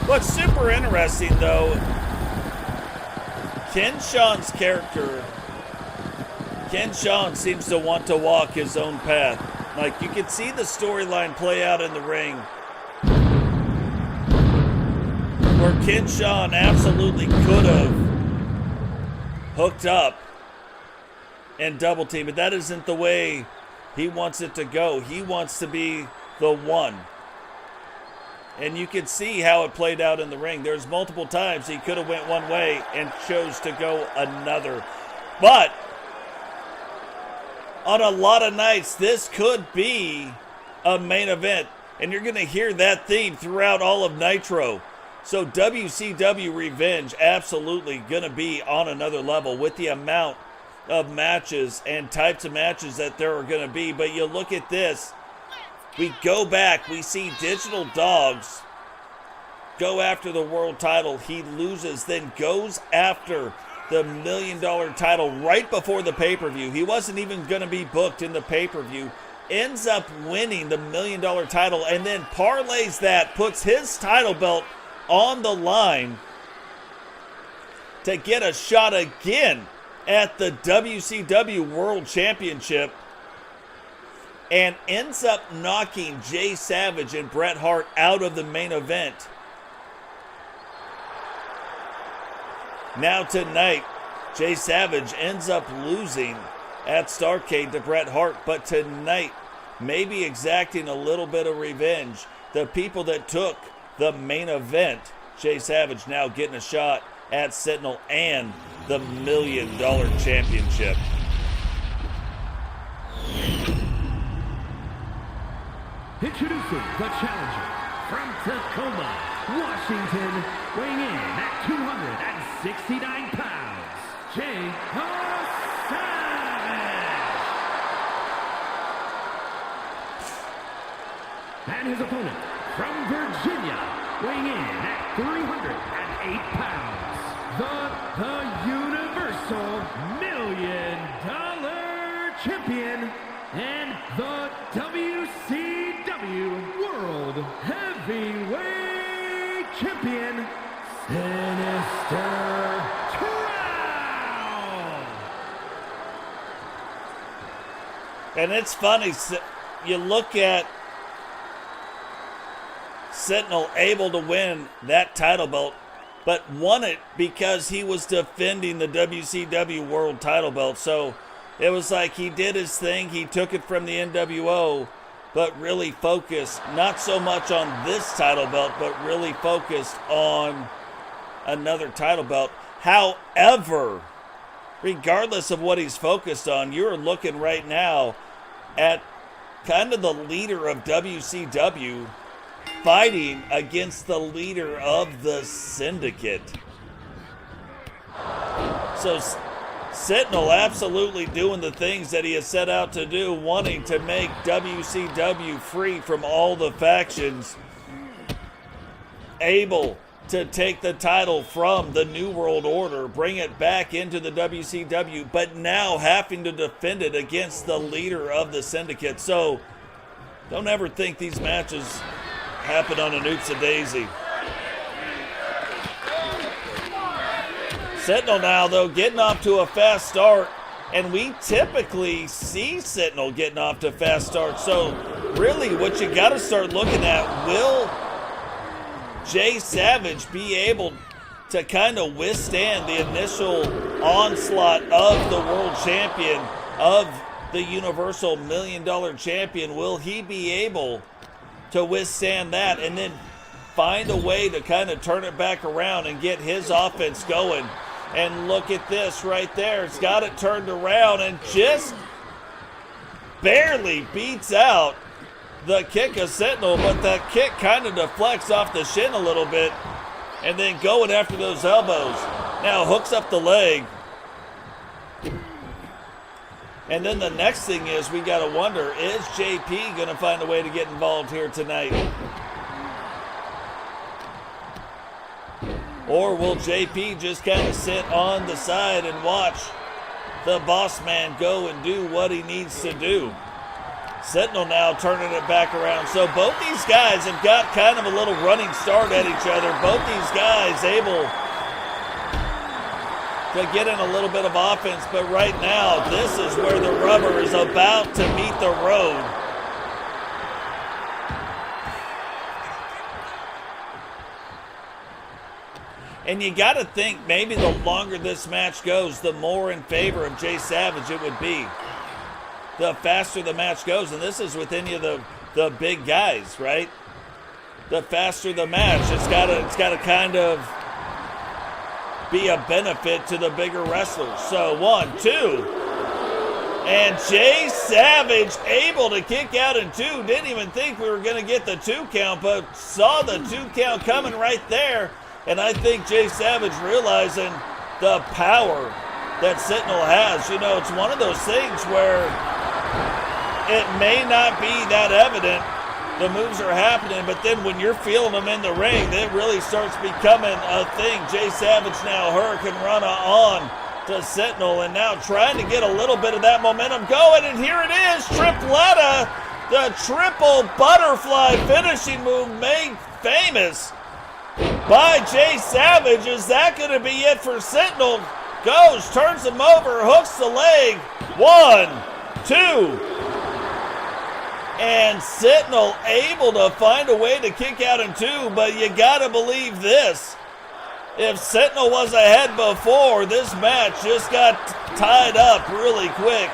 What's super interesting, though, Shawn's character, Shawn seems to want to walk his own path. Like, you can see the storyline play out in the ring, where Shawn absolutely could have hooked up and double teamed, but that isn't the way he wants it to go. He wants to be the one. And you can see how it played out in the ring. There's multiple times he could have went one way and chose to go another. But on a lot of nights, this could be a main event. And you're going to hear that theme throughout all of Nitro. So WCW Revenge absolutely going to be on another level with the amount of matches and types of matches that there are going to be. But you look at this. We go back, we see Digital Dogs go after the world title. He loses, then goes after the $1 Million title right before the pay-per-view. He wasn't even going to be booked in the pay-per-view. Ends up winning the $1 Million title and then parlays that, puts his title belt on the line to get a shot again at the WCW World Championship. And ends up knocking Jay Savage and Bret Hart out of the main event. Now tonight, Jay Savage ends up losing at Starrcade to Bret Hart, but tonight, maybe exacting a little bit of revenge. The people that took the main event, Jay Savage now getting a shot at Sentinel and the $1 Million Championship. Introducing the challenger from Tacoma, Washington, weighing in at 269 pounds, Jay Savage. And his opponent from Virginia, weighing in at 308 pounds, the Universal $1 Million Champion and the WCW World Heavyweight Champion, Sinister Crown. And it's funny, you look at Sentinel able to win that title belt, but won it because he was defending the WCW World title belt. So it was like he did his thing, he took it from the NWO, but really focused not so much on this title belt, but really focused on another title belt. However, regardless of what he's focused on, you're looking right now at kind of the leader of WCW fighting against the leader of the Syndicate. So Sentinel absolutely doing the things that he has set out to do, wanting to make WCW free from all the factions, able to take the title from the New World Order, bring it back into the WCW, but now having to defend it against the leader of the Syndicate. So don't ever think these matches happen on an oops-a-daisy. Sentinel now, though, getting off to a fast start, and we typically see Sentinel getting off to a fast start. So really what you got to start looking at, will Jay Savage be able to kind of withstand the initial onslaught of the world champion, of the Universal $1 Million Champion? Will he be able to withstand that and then find a way to kind of turn it back around and get his offense going? And look at this right there. It's got it turned around and just barely beats out the kick of Sentinel, but that kick kind of deflects off the shin a little bit and then going after those elbows. Now hooks up the leg. And then the next thing is, we got to wonder, is JP going to find a way to get involved here tonight? Or will JP just kind of sit on the side and watch the boss man go and do what he needs to do? Sentinel now turning it back around. So both these guys have got kind of a little running start at each other. Both these guys able to get in a little bit of offense, but right now this is where the rubber is about to meet the road. And you got to think maybe the longer this match goes, the more in favor of Jay Savage it would be. The faster the match goes, and this is with any of the big guys, right? The faster the match, it's got to kind of be a benefit to the bigger wrestlers. So 1, 2, and Jay Savage able to kick out in 2. Didn't even think we were going to get the 2 count, but saw the 2 count coming right there. And I think Jay Savage realizing the power that Sentinel has. You know, it's one of those things where it may not be that evident the moves are happening, but then when you're feeling them in the ring, it really starts becoming a thing. Jay Savage now Hurricane Rana on to Sentinel, and now trying to get a little bit of that momentum going, and here it is, Tripletta, the triple butterfly finishing move made famous by Jay Savage. Is that going to be it for Sentinel? Goes, turns him over, hooks the leg. 1, 2. And Sentinel able to find a way to kick out in 2, but you got to believe this. If Sentinel was ahead before, this match just got tied up really quick.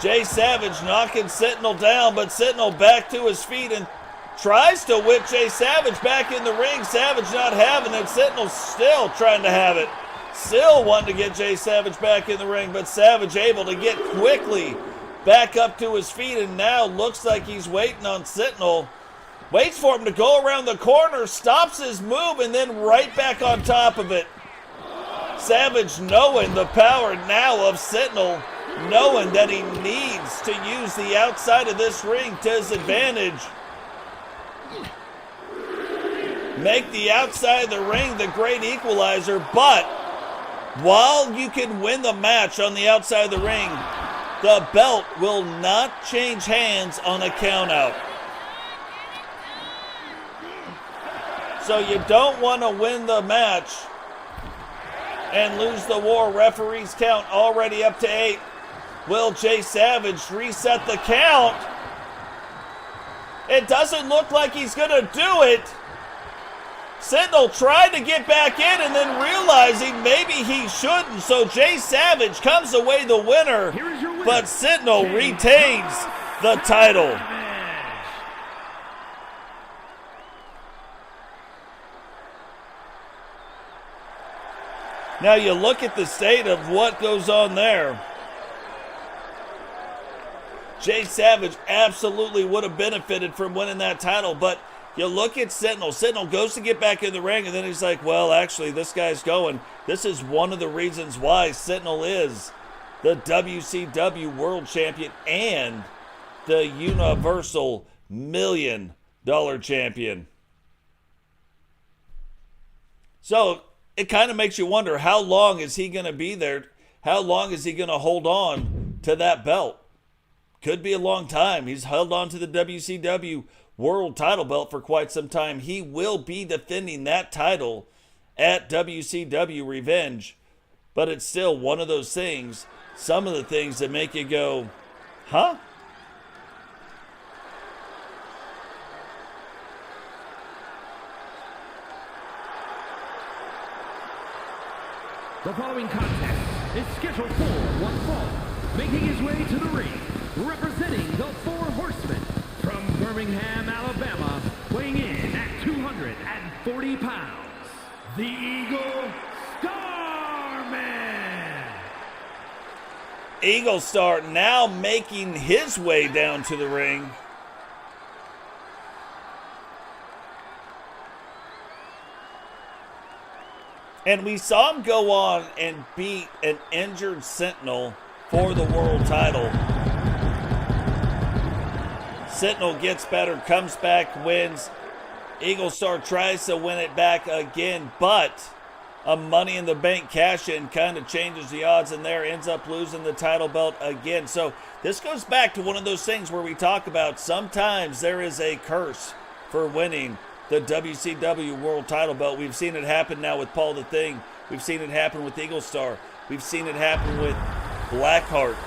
Jay Savage knocking Sentinel down, but Sentinel back to his feet and tries to whip Jay Savage back in the ring. Savage not having it. Sentinel still trying to have it. Still wanting to get Jay Savage back in the ring, but Savage able to get quickly back up to his feet, and now looks like he's waiting on Sentinel. Waits for him to go around the corner, stops his move, and then right back on top of it. Savage knowing the power now of Sentinel, knowing that he needs to use the outside of this ring to his advantage. Make the outside of the ring the great equalizer, but while you can win the match on the outside of the ring, the belt will not change hands on a countout. So you don't want to win the match and lose the war. Referee's count already up to 8. Will Jay Savage reset the count? It doesn't look like he's going to do it. Sentinel tried to get back in and then realizing maybe he shouldn't. So Jay Savage comes away the winner, but Sentinel retains the title. Now you look at the state of what goes on there. Jay Savage absolutely would have benefited from winning that title, but you look at Sentinel. Sentinel goes to get back in the ring, and then he's like, well, actually, this guy's going. This is one of the reasons why Sentinel is the WCW World Champion and the Universal $1 Million Champion. So it kind of makes you wonder, how long is he going to be there? How long is he going to hold on to that belt? Could be a long time. He's held on to the WCW World title belt for quite some time. He will be defending that title at WCW Revenge, but it's still one of those things, some of the things that make you go, huh? The following contest is scheduled for one fall. Making his way to the ring, representing the Four Horsemen from Birmingham, Alabama, weighing in at 240 pounds, the Eagle Starman. Eagle Star now making his way down to the ring. And we saw him go on and beat an injured Sentinel for the world title. Sentinel gets better, comes back, wins. Eagle Star tries to win it back again, but a Money in the Bank cash-in kind of changes the odds in there, ends up losing the title belt again. So this goes back to one of those things where we talk about sometimes there is a curse for winning the WCW World title belt. We've seen it happen now with Paul the Thing. We've seen it happen with Eagle Star. We've seen it happen with Blackheart.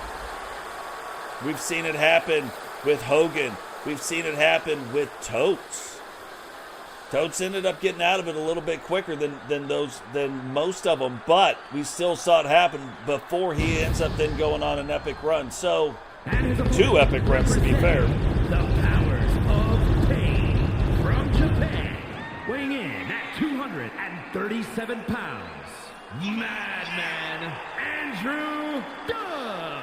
We've seen it happen with Hogan. We've seen it happen with Totes. Totes ended up getting out of it a little bit quicker than most of them, but we still saw it happen before he ends up then going on an epic run. So, 2 epic runs to be fair. The powers of pain from Japan, weighing in at 237 pounds, Madman Andrew Duh.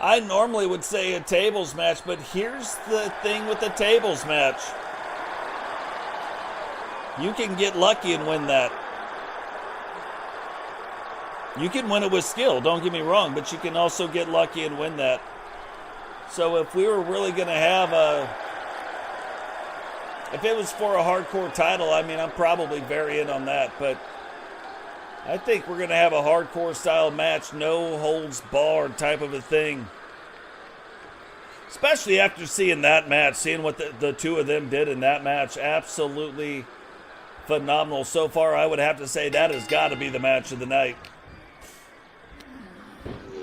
I normally would say a tables match, but here's the thing with the tables match. You can get lucky and win that. You can win it with skill, don't get me wrong, but you can also get lucky and win that. So if we were really going to have if it was for a hardcore title, I mean, I'm probably very in on that, but I think we're going to have a hardcore style match, no holds barred type of a thing. Especially after seeing that match, seeing what the two of them did in that match. Absolutely phenomenal. So far, I would have to say that has got to be the match of the night.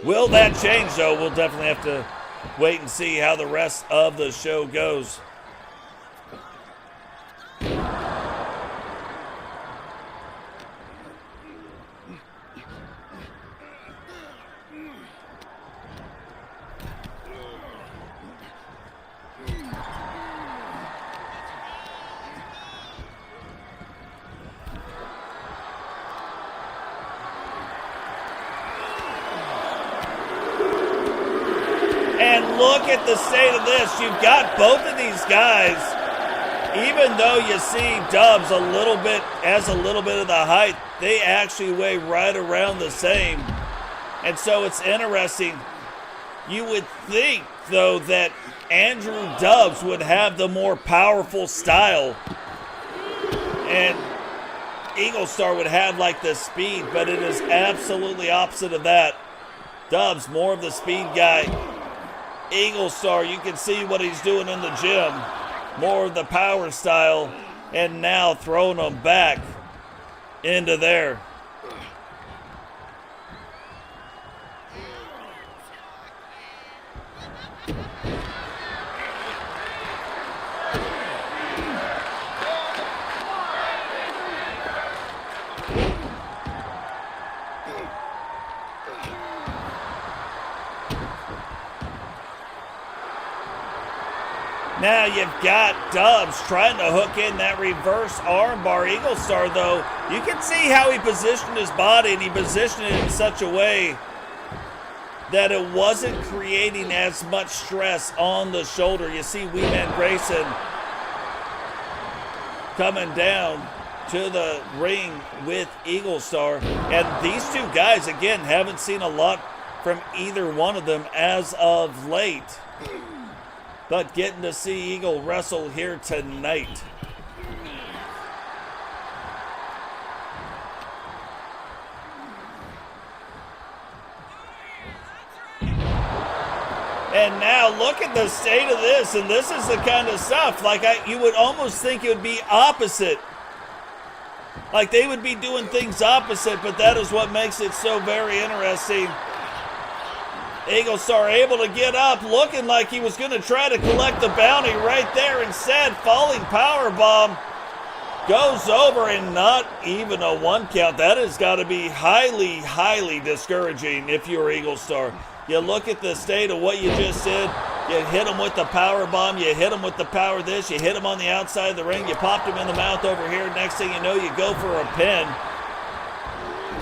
Will that change, though? We'll definitely have to wait and see how the rest of the show goes. look at the state of this. You've got both of these guys, even though you see Dubs has a little bit of the height, they actually weigh right around the same. And so it's interesting. You would think, though, that Andrew Dubs would have the more powerful style, and Eagle Star would have like the speed, but it is absolutely opposite of that. Dubs, more of the speed guy. Eagle Star, you can see what he's doing in the gym. More of the power style, and now throwing them back into there. Now you've got Dubs trying to hook in that reverse armbar. Eagle Star, though, you can see how he positioned his body, and he positioned it in such a way that it wasn't creating as much stress on the shoulder. You see Wee Man Grayson coming down to the ring with Eagle Star. And these two guys, again, haven't seen a lot from either one of them as of late. But getting to see Eagle wrestle here tonight. And now look at the state of this, and this is the kind of stuff, like you would almost think it would be opposite. Like they would be doing things opposite, but that is what makes it so very interesting. Eagle Star able to get up, looking like he was going to try to collect the bounty right there. Instead, falling powerbomb goes over, and not even a 1 count. That has got to be highly, highly discouraging if you're Eagle Star. You look at the state of what you just did. You hit him with the power bomb. You hit him with the power this. You hit him on the outside of the ring. You popped him in the mouth over here. Next thing you know, you go for a pin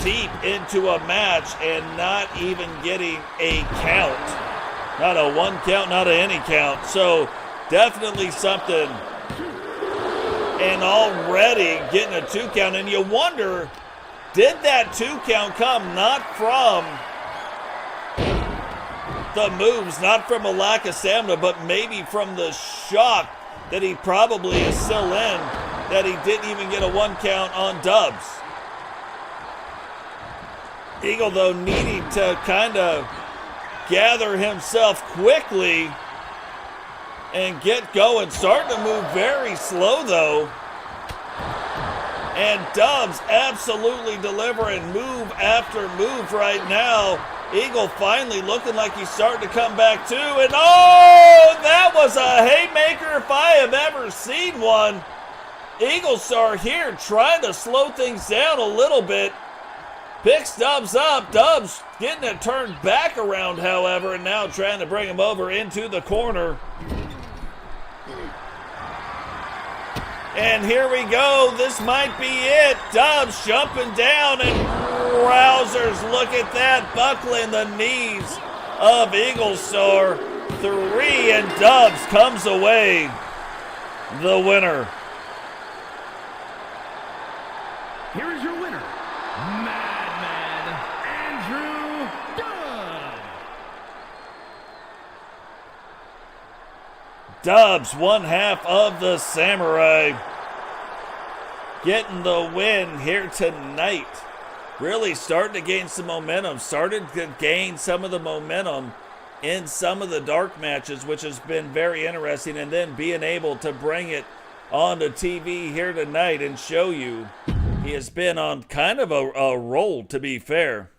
deep into a match and not even getting a count. Not a 1 count, not a any count. So definitely something. And already getting a 2 count. And you wonder, did that 2 count come not from the moves, not from a lack of stamina, but maybe from the shock that he probably is still in, that he didn't even get a 1 count on Dubs. Eagle, though, needing to kind of gather himself quickly and get going. Starting to move very slow, though. And Dubs absolutely delivering move after move right now. Eagle finally looking like he's starting to come back too. And oh, that was a haymaker if I have ever seen one. Eagle Star here trying to slow things down a little bit. Picks Dubs up. Dubs getting it turned back around, however, and now trying to bring him over into the corner. And here we go. This might be it. Dubs jumping down, and wowzers, look at that. Buckling the knees of Eagle Star. 3, and Dubs comes away the winner. Here is your winner, Madman Andrew Dubs. Dubs, 1/2 of the Samurai, getting the win here tonight. Really starting to gain some momentum. Started to gain some of the momentum in some of the dark matches, which has been very interesting. And then being able to bring it onto TV here tonight and show you he has been on kind of a roll, to be fair.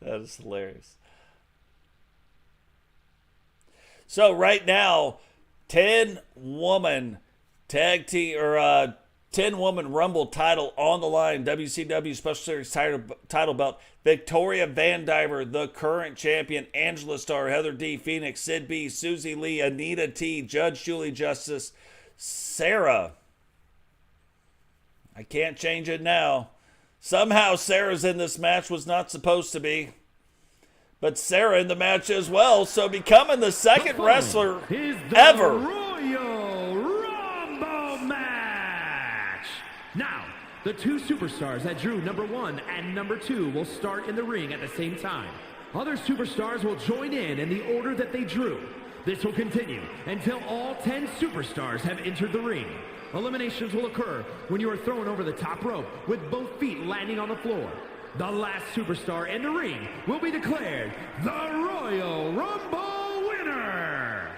That is hilarious. So right now, 10-woman tag team or 10-woman Rumble title on the line. WCW Special Series title belt. Victoria Van Diver, the current champion. Angela Starr, Heather D. Phoenix, Sid B. Susie Lee, Anita T. Judge Julie Justice, Serra. I can't change it now. Somehow Serra's in this match, was not supposed to be. But Serra in the match as well, so becoming the second wrestler ever. Royal Rumble match. Now, the two superstars that drew number 1 and number 2 will start in the ring at the same time. Other superstars will join in the order that they drew. This will continue until all 10 superstars have entered the ring. Eliminations will occur when you are thrown over the top rope with both feet landing on the floor. The last superstar in the ring will be declared the Royal Rumble winner.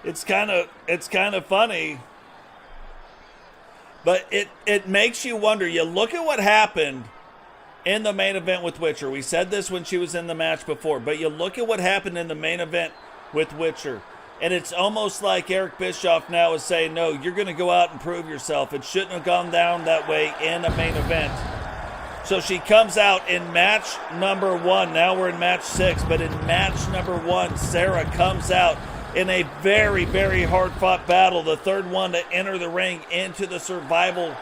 It's kind of funny, but it makes you wonder. You look at what happened in the main event with Witcher. We said this when she was in the match before, but you look at what happened in the main event with Witcher. And it's almost like Eric Bischoff now is saying, no, you're going to go out and prove yourself. It shouldn't have gone down that way in a main event. So she comes out in match number 1. Now we're in match 6. But in match number 1, Serra comes out in a very, very hard-fought battle. The third one to enter the ring into the survival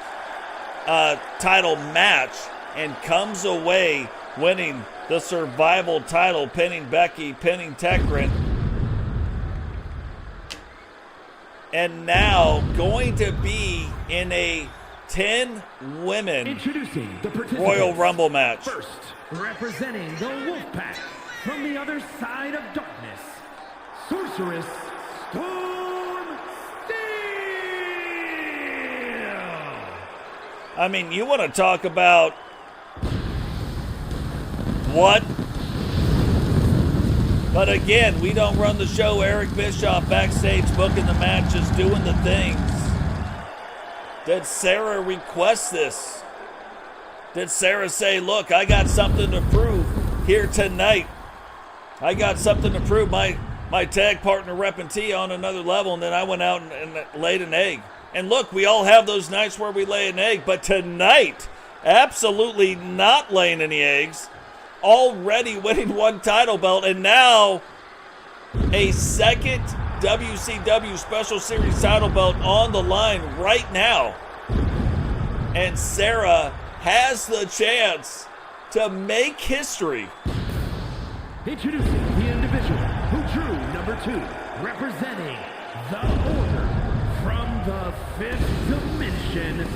title match. And comes away winning the survival title, pinning Becky, pinning Tekryn. And now going to be in a 10-women Royal Rumble match. First, representing the Wolfpack from the other side of darkness, Sorceress Storm Steel. I mean, you want to talk about what? But again, we don't run the show. Eric Bischoff backstage booking the matches, doing the things. Did Serra request this? Did Serra say, look, I got something to prove here tonight. I got something to prove. My tag partner repping T on another level, and then I went out and laid an egg. And look, we all have those nights where we lay an egg, but tonight, absolutely not laying any eggs. Already winning 1 title belt, and now a second WCW Special Series title belt on the line right now. And Serra has the chance to make history. Introducing the individual who drew number 2, representing the Order from the 5th Dimension,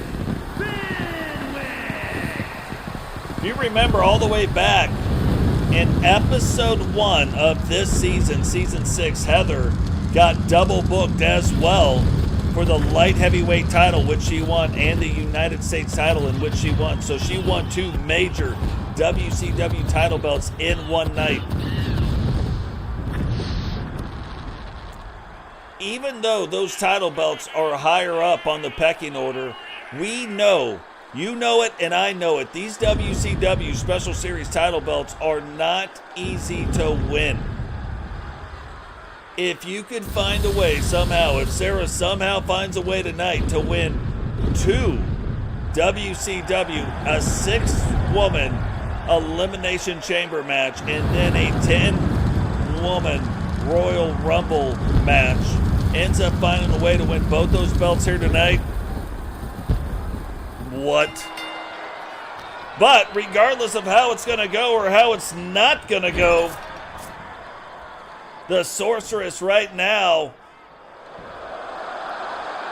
You remember all the way back in episode 1 of this season, season 6, Heather got double booked as well for the light heavyweight title, which she won, and the United States title, in which she won. So she won 2 major WCW title belts in one night. Even though those title belts are higher up on the pecking order, we know, you know it and I know it, these WCW Special Series title belts are not easy to win. If you could find a way somehow, if Serra somehow finds a way tonight to win 2 WCW, a 6-woman Elimination Chamber match, and then a 10-woman Royal Rumble match, ends up finding a way to win both those belts here tonight, what? But regardless of how it's going to go or how it's not going to go, the Sorceress right now,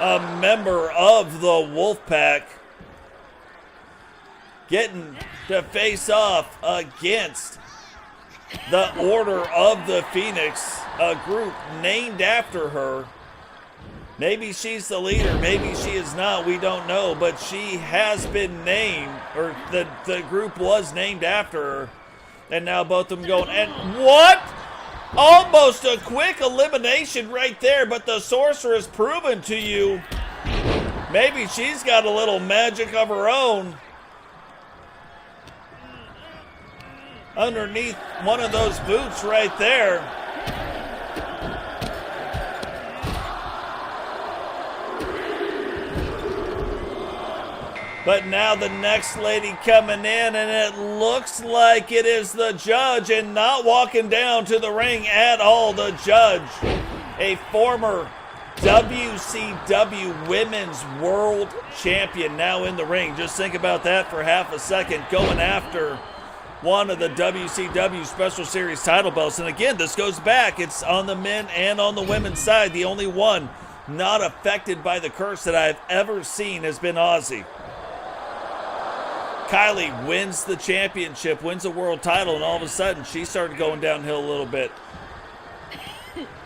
a member of the Wolfpack, getting to face off against the Order of the Phoenix, a group named after her. Maybe she's the leader, maybe she is not, we don't know, but she has been named, or the group was named after her. And now both of them going, and what? Almost a quick elimination right there, but the Sorceress proven to you maybe she's got a little magic of her own underneath one of those boots right there. But now the next lady coming in, and it looks like it is the judge, and not walking down to the ring at all. The judge, a former WCW Women's World Champion, now in the ring. Just think about that for half a second, going after one of the WCW Special Series title belts. And again, this goes back. It's on the men and on the women's side. The only one not affected by the curse that I've ever seen has been Aussie. Kylie wins the championship, wins the world title, and all of a sudden she started going downhill a little bit.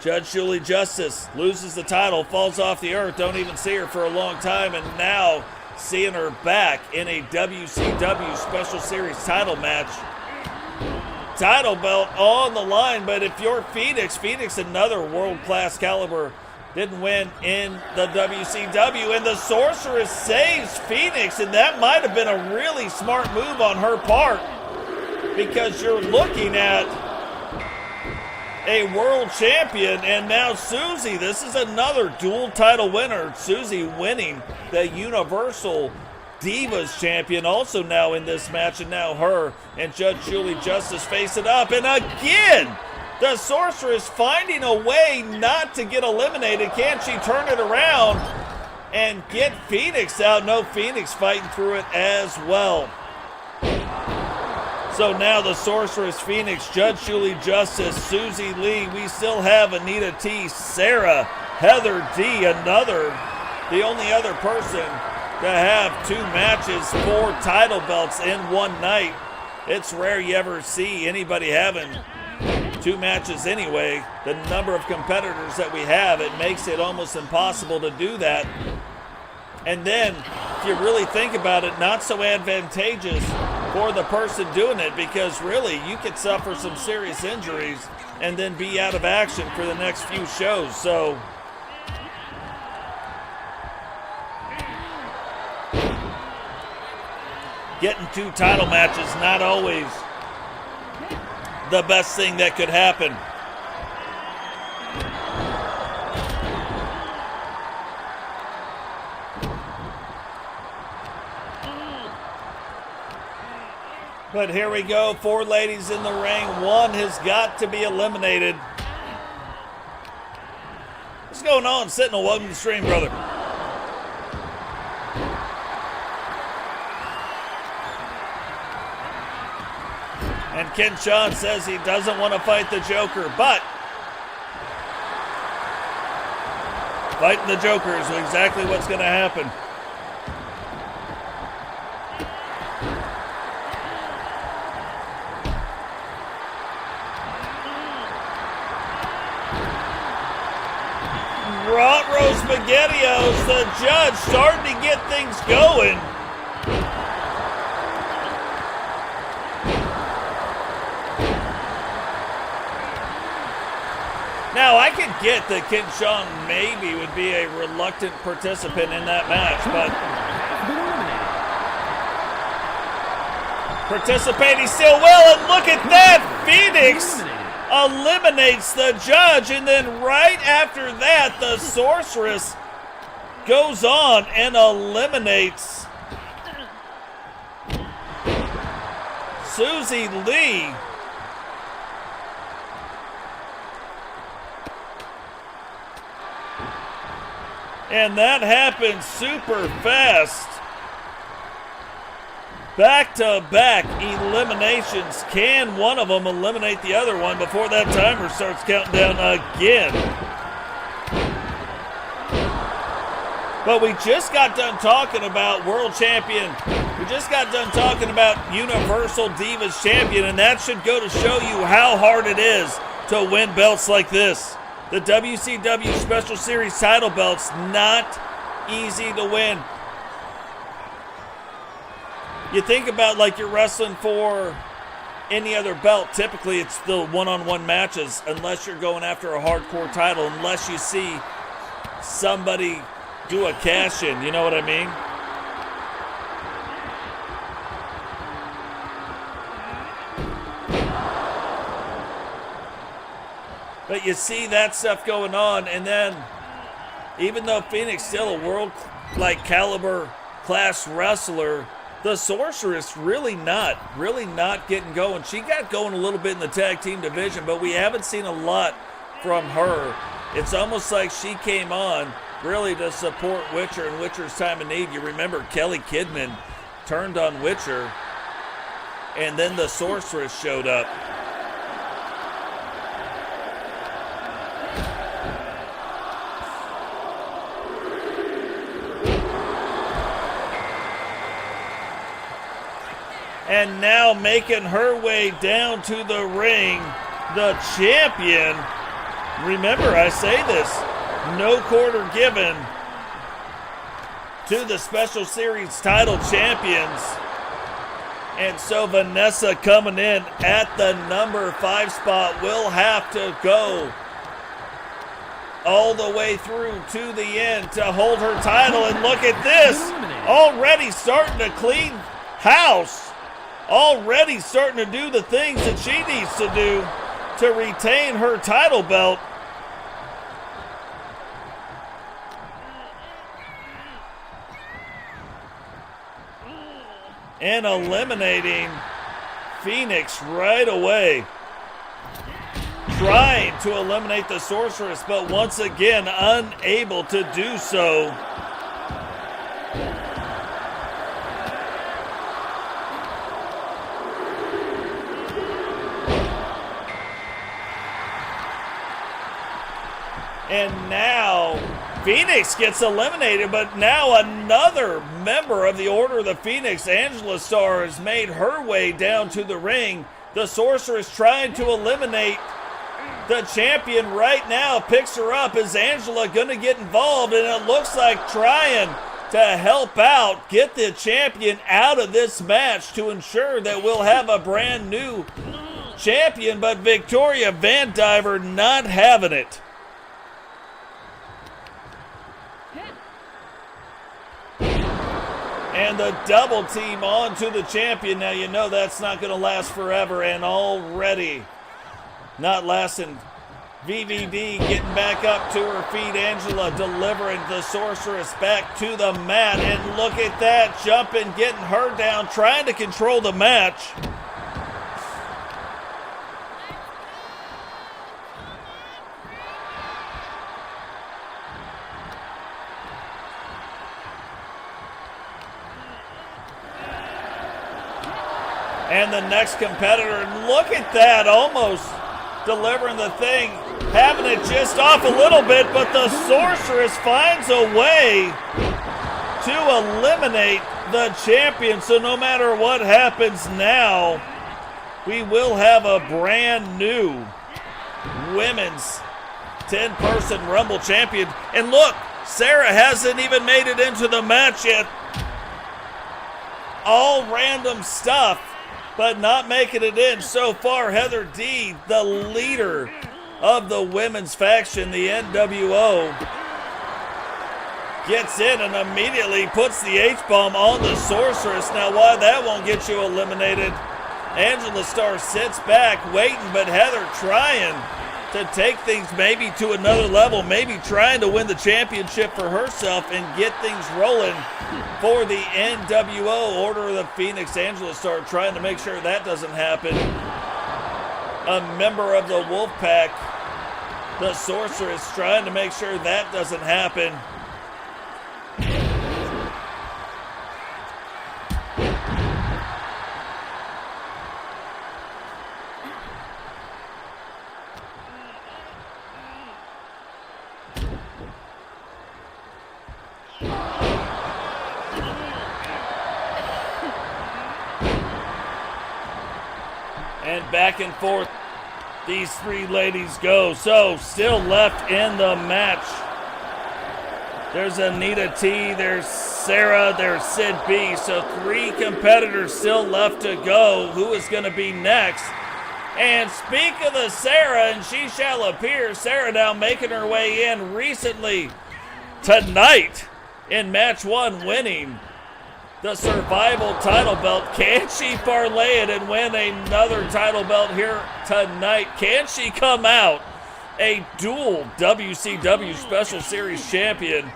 Judge Julie Justice loses the title, falls off the earth, don't even see her for a long time, and now seeing her back in a WCW Special Series title match. Title belt on the line, but if you're Phoenix, another world-class caliber, didn't win in the WCW, and the Sorceress saves Phoenix, and that might have been a really smart move on her part, because you're looking at a world champion, and now Susie, this is another dual title winner. Susie winning the Universal Divas champion, also now in this match, and now her and Judge Julie Justice face it up, and again, the Sorceress finding a way not to get eliminated. Can she turn it around and get Phoenix out? No, Phoenix fighting through it as well. So now the Sorceress, Phoenix, Judge Julie Justice, Susie Lee. We still have Anita T, Serra, Heather D, the only other person to have 2 matches, 4 title belts in one night. It's rare you ever see anybody having 2 matches anyway. The number of competitors that we have, it makes it almost impossible to do that. And then, if you really think about it, not so advantageous for the person doing it, because really you could suffer some serious injuries and then be out of action for the next few shows. So getting 2 title matches, not always the best thing that could happen. But here we go, 4 ladies in the ring. 1 has got to be eliminated. What's going on, Sentinel? Welcome to the stream, brother. And Ken Shawn says he doesn't want to fight the Joker, but fighting the Joker is exactly what's going to happen. Rotro SpaghettiOs, the judge starting to get things going. Now, I could get that Ken Shawn maybe would be a reluctant participant in that match, but participate he still will, and look at that! Phoenix eliminates the judge, and then right after that, the Sorceress goes on and eliminates Susie Lee. And that happened super fast. Back-to-back eliminations. Can one of them eliminate the other one before that timer starts counting down again? But we just got done talking about World Champion. We just got done talking about Universal Divas Champion, and that should go to show you how hard it is to win belts like this. The WCW Special Series title belts, not easy to win. You think about like you're wrestling for any other belt, typically it's the one-on-one matches, unless you're going after a hardcore title, unless you see somebody do a cash-in, you know what I mean? But you see that stuff going on, and then even though Phoenix still a world like caliber class wrestler. The Sorceress really not getting going. She got going a little bit in the tag team division, but we haven't seen a lot from her. It's almost like she came on really to support Witcher in Witcher's time of need. You remember Kelly Kidman turned on Witcher, and then the Sorceress showed up. And now making her way down to the ring, the champion. Remember, I say this, no quarter given to the Special Series title champions. And so Vanessa coming in at the number 5 spot will have to go all the way through to the end to hold her title. And look at this, already starting to clean house. Already starting to do the things that she needs to do to retain her title belt. And eliminating Phoenix right away. Trying to eliminate the Sorceress, but once again unable to do so. And now Phoenix gets eliminated, but now another member of the Order of the Phoenix, Angela Starr, has made her way down to the ring. The Sorceress trying to eliminate the champion right now, picks her up. Is Angela going to get involved? And it looks like trying to help out, get the champion out of this match to ensure that we'll have a brand new champion, but Victoria Van Diver not having it. And the double team onto the champion. Now you know that's not going to last forever, and already not lasting. VVD getting back up to her feet. Angela delivering the Sorceress back to the mat. And look at that, jumping, getting her down, trying to control the match. And the next competitor, look at that, almost delivering the thing, having it just off a little bit, but the Sorceress finds a way to eliminate the champion. So no matter what happens now, we will have a brand new women's 10-person Rumble champion. And look, Serra hasn't even made it into the match yet. All random stuff, but not making it in so far. Heather D, the leader of the women's faction, the NWO, gets in and immediately puts the H-bomb on the Sorceress. Now why that won't get you eliminated? Angela Starr sits back waiting, but Heather trying to take things maybe to another level, maybe trying to win the championship for herself and get things rolling for the NWO Order of the Phoenix. Angela Starr trying to make sure that doesn't happen. A member of the Wolfpack, the Sorceress, trying to make sure that doesn't happen. And back and forth these three ladies go. So still left in the match, there's Anita T, there's Serra, there's Sid B. So 3 competitors still left to go. Who is going to be next? And speak of the Serra, and she shall appear. Serra now making her way in recently tonight in match 1, winning the Survival title belt. Can she parlay it and win another title belt here tonight? Can she come out a dual WCW Special Series champion?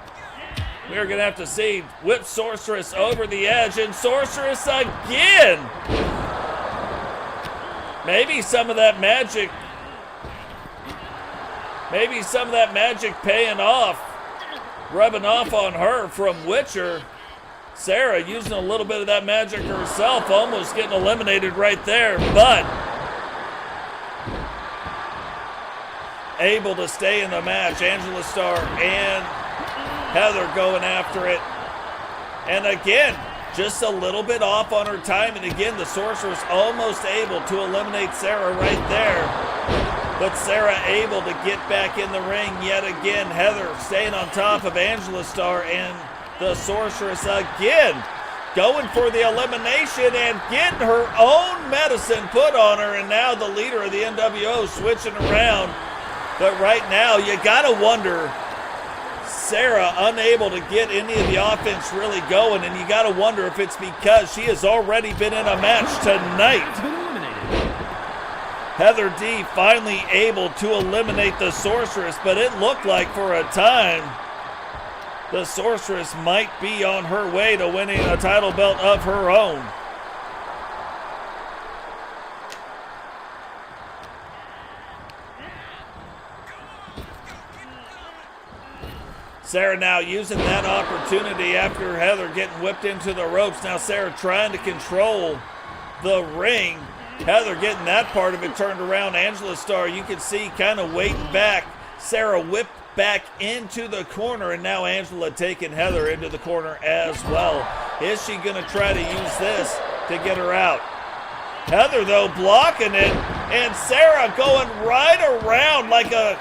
We're going to have to see whip Sorceress over the edge, and Sorceress again. Maybe some of that magic paying off, rubbing off on her from Witcher. Serra using a little bit of that magic herself, almost getting eliminated right there, but able to stay in the match. Angela Starr and Heather going after it. And again, just a little bit off on her time. And again, the Sorceress almost able to eliminate Serra right there. But Serra able to get back in the ring yet again. Heather staying on top of Angela Starr, and the Sorceress again going for the elimination and getting her own medicine put on her. And now the leader of the NWO switching around. But right now, you got to wonder, Serra unable to get any of the offense really going, and you got to wonder if it's because she has already been in a match tonight. Heather D finally able to eliminate the Sorceress, but it looked like for a time the Sorceress might be on her way to winning a title belt of her own. Serra now using that opportunity after Heather getting whipped into the ropes. Now Serra trying to control the ring. Heather getting that part of it turned around. Angela Starr, you can see, kind of waiting back. Serra whipped back into the corner, and now Angela taking Heather into the corner as well. Is she going to try to use this to get her out? Heather, though, blocking it, and Serra going right around like a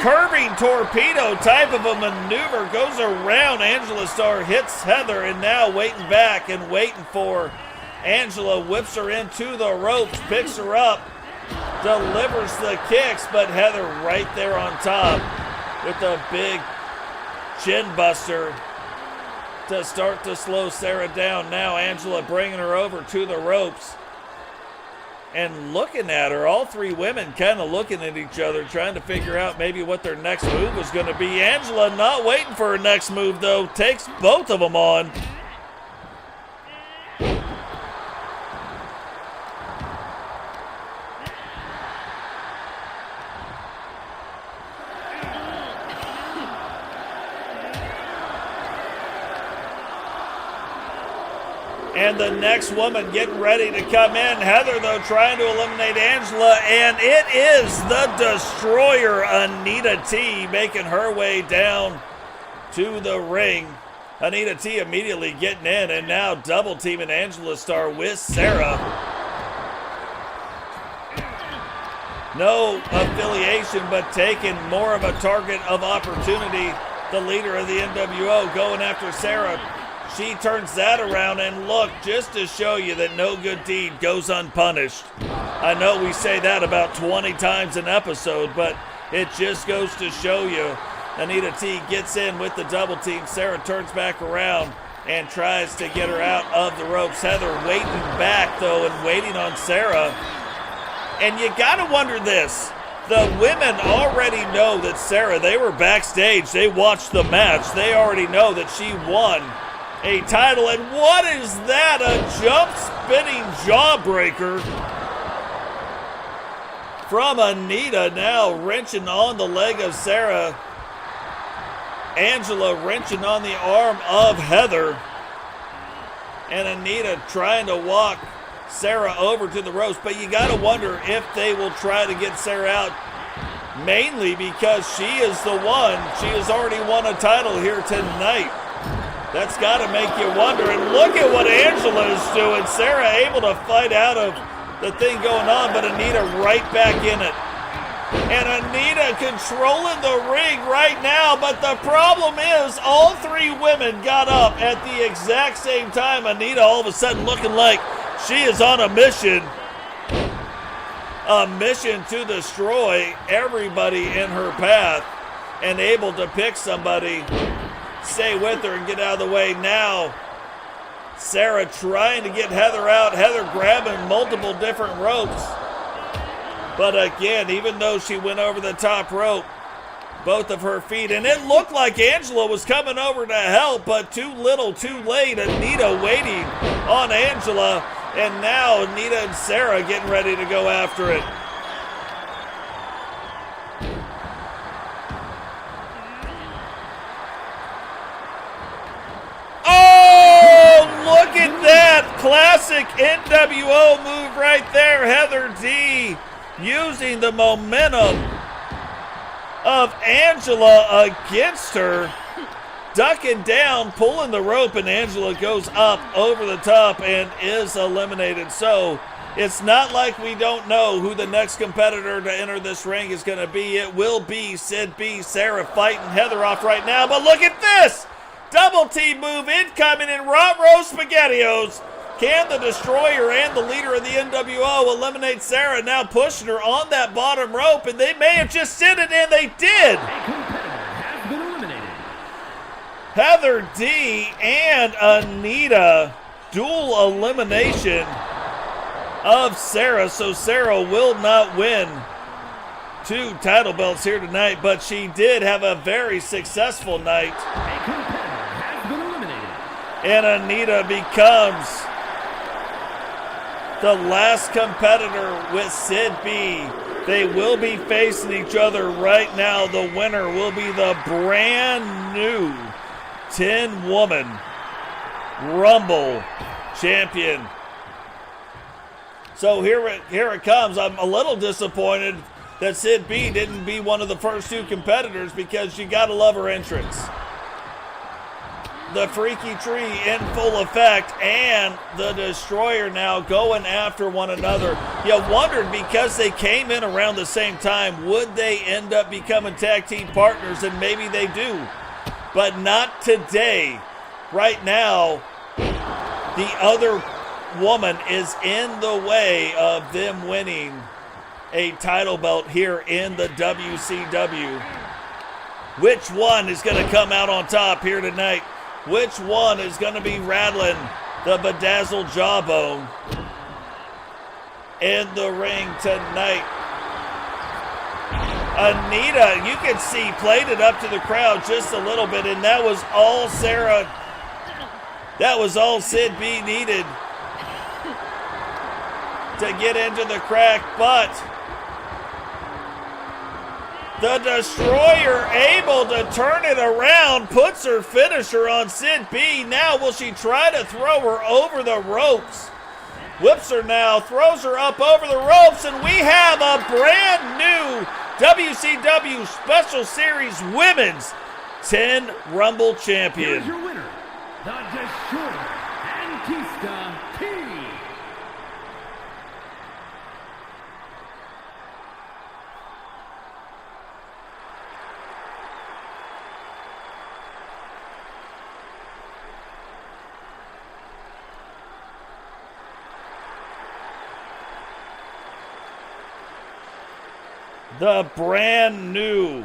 curving torpedo type of a maneuver, goes around Angela Starr, hits Heather, and now waiting back and waiting for Angela, whips her into the ropes, picks her up, delivers the kicks, but Heather right there on top with a big chin buster to start to slow Serra down. Now Angela bringing her over to the ropes and looking at her. All three women kind of looking at each other, trying to figure out maybe what their next move was going to be. Angela not waiting for her next move, though. Takes both of them on. And the next woman getting ready to come in. Heather, though, trying to eliminate Angela. And it is the Destroyer, Anita T, making her way down to the ring. Anita T immediately getting in, and now double teaming Angela Starr with Serra. No affiliation, but taking more of a target of opportunity. The leader of the NWO going after Serra. She turns that around, and look, just to show you that no good deed goes unpunished. I know we say that about 20 times an episode, but it just goes to show you. Anita T gets in with the double team. Serra turns back around and tries to get her out of the ropes. Heather waiting back, though, and waiting on Serra. And you got to wonder this. The women already know that Serra, they were backstage. They watched the match. They already know that she won a title. And what is that? A jump spinning jawbreaker from Anita, now wrenching on the leg of Serra. Angela wrenching on the arm of Heather. And Anita trying to walk Serra over to the ropes. But you got to wonder if they will try to get Serra out, mainly because she is the one. She has already won a title here tonight. That's got to make you wonder. And look at what Angela is doing. Serra able to fight out of the thing going on, but Anita right back in it. And Anita controlling the ring right now, but the problem is all three women got up at the exact same time. Anita all of a sudden looking like she is on a mission. A mission to destroy everybody in her path, and able to pick somebody, stay with her, and get out of the way. Now Serra trying to get Heather out. Heather grabbing multiple different ropes. But again, even though she went over the top rope, both of her feet. And it looked like Angela was coming over to help, but too little, too late. Anita waiting on Angela. And now Anita and Serra getting ready to go after it. Look at that classic NWO move right there. Heather D using the momentum of Angela against her, ducking down, pulling the rope, and Angela goes up over the top and is eliminated. So it's not like we don't know who the next competitor to enter this ring is going to be. It will be Sid B. Serra fighting Heather off right now, but look at this! Double T move incoming in Rot-Row SpaghettiOs. Can the Destroyer and the leader of the NWO eliminate Serra? Now pushing her on that bottom rope, and they may have just sent it, and they did. A competitor has been eliminated. Heather D and Anita, dual elimination of Serra. So Serra will not win 2 title belts here tonight, but she did have a very successful night. A competitor has been eliminated. And Anita becomes the last competitor with Sid B. They will be facing each other right now. The winner will be the brand new 10-woman Rumble champion. So here it comes. I'm a little disappointed that Sid B didn't be one of the first 2 competitors, because you gotta love her entrance. The Freaky Tree in full effect, and the Destroyer now going after one another. You wondered, because they came in around the same time, would they end up becoming tag team partners? And maybe they do, but not today. Right now, the other woman is in the way of them winning a title belt here in the WCW. Which one is going to come out on top here tonight? Which one is going to be rattling the bedazzled jawbone in the ring tonight? Anita, you can see, played it up to the crowd just a little bit, and that was all Serra. That was all Sid B needed to get into the crack, but the Destroyer able to turn it around, puts her finisher on Sid B. Now will she try to throw her over the ropes? Whips her now, throws her up over the ropes, and we have a brand new WCW Special Series Women's 10 Rumble Champion. Here's your winner, the Destroyer, Antista T. The brand new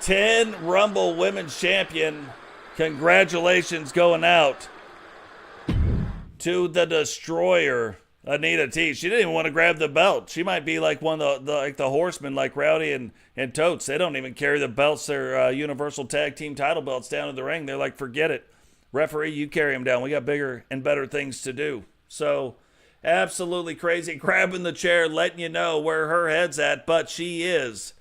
10 Rumble Women's Champion. Congratulations going out to the Destroyer, Anita T. She didn't even want to grab the belt. She might be like one of the Horsemen, like Rowdy and Totes. They don't even carry the belts. They're Universal Tag Team title belts down in the ring. They're like, forget it. Referee, you carry them down. We got bigger and better things to do. So absolutely crazy, grabbing the chair, letting you know where her head's at, but she is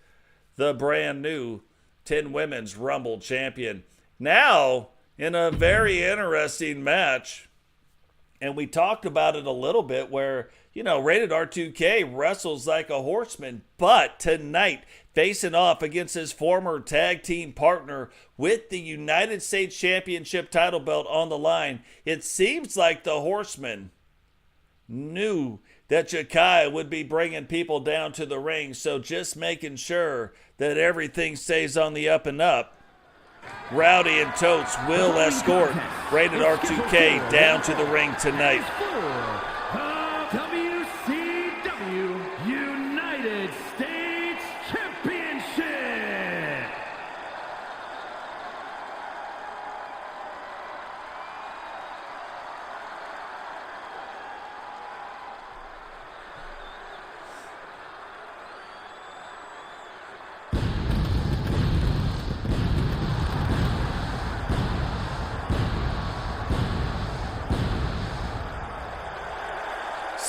the brand new 10 Women's Rumble Champion. Now, in a very interesting match, and we talked about it a little bit, where, you know, Rated R2K wrestles like a horseman, but tonight, facing off against his former tag team partner with the United States Championship title belt on the line, it seems like the Horseman knew that Jahki would be bringing people down to the ring, so just making sure that everything stays on the up and up. Rowdy and Totes will escort Rated R2K down to the ring tonight. The WCW United States Championship.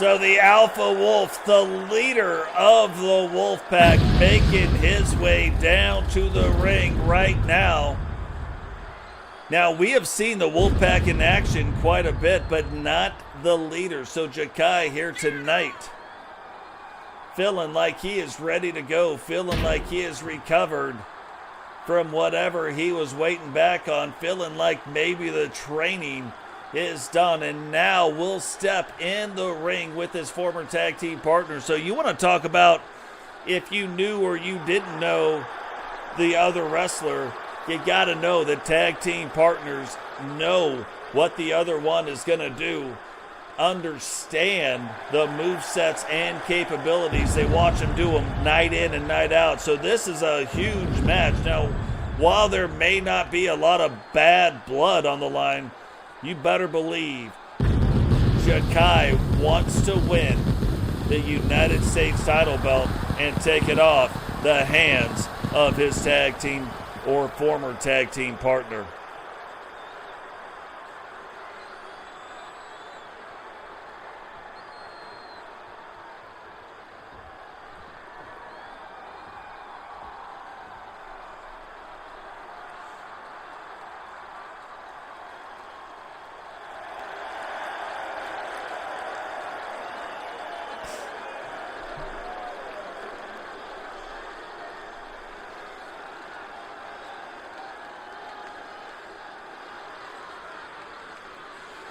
So the Alpha Wolf, the leader of the Wolf Pack, making his way down to the ring right now. Now, we have seen the Wolf Pack in action quite a bit, but not the leader. So Jahki here tonight, feeling like he is ready to go, feeling like he is recovered from whatever he was waiting back on, feeling like maybe the training is done, and now will step in the ring with his former tag team partner. So you want to talk about if you knew or you didn't know the other wrestler, you got to know that tag team partners know what the other one is going to do, understand the movesets and capabilities. They watch them do them night in and night out. So this is a huge match. Now, while there may not be a lot of bad blood on the line, you better believe Jahki wants to win the United States title belt and take it off the hands of his tag team or former tag team partner.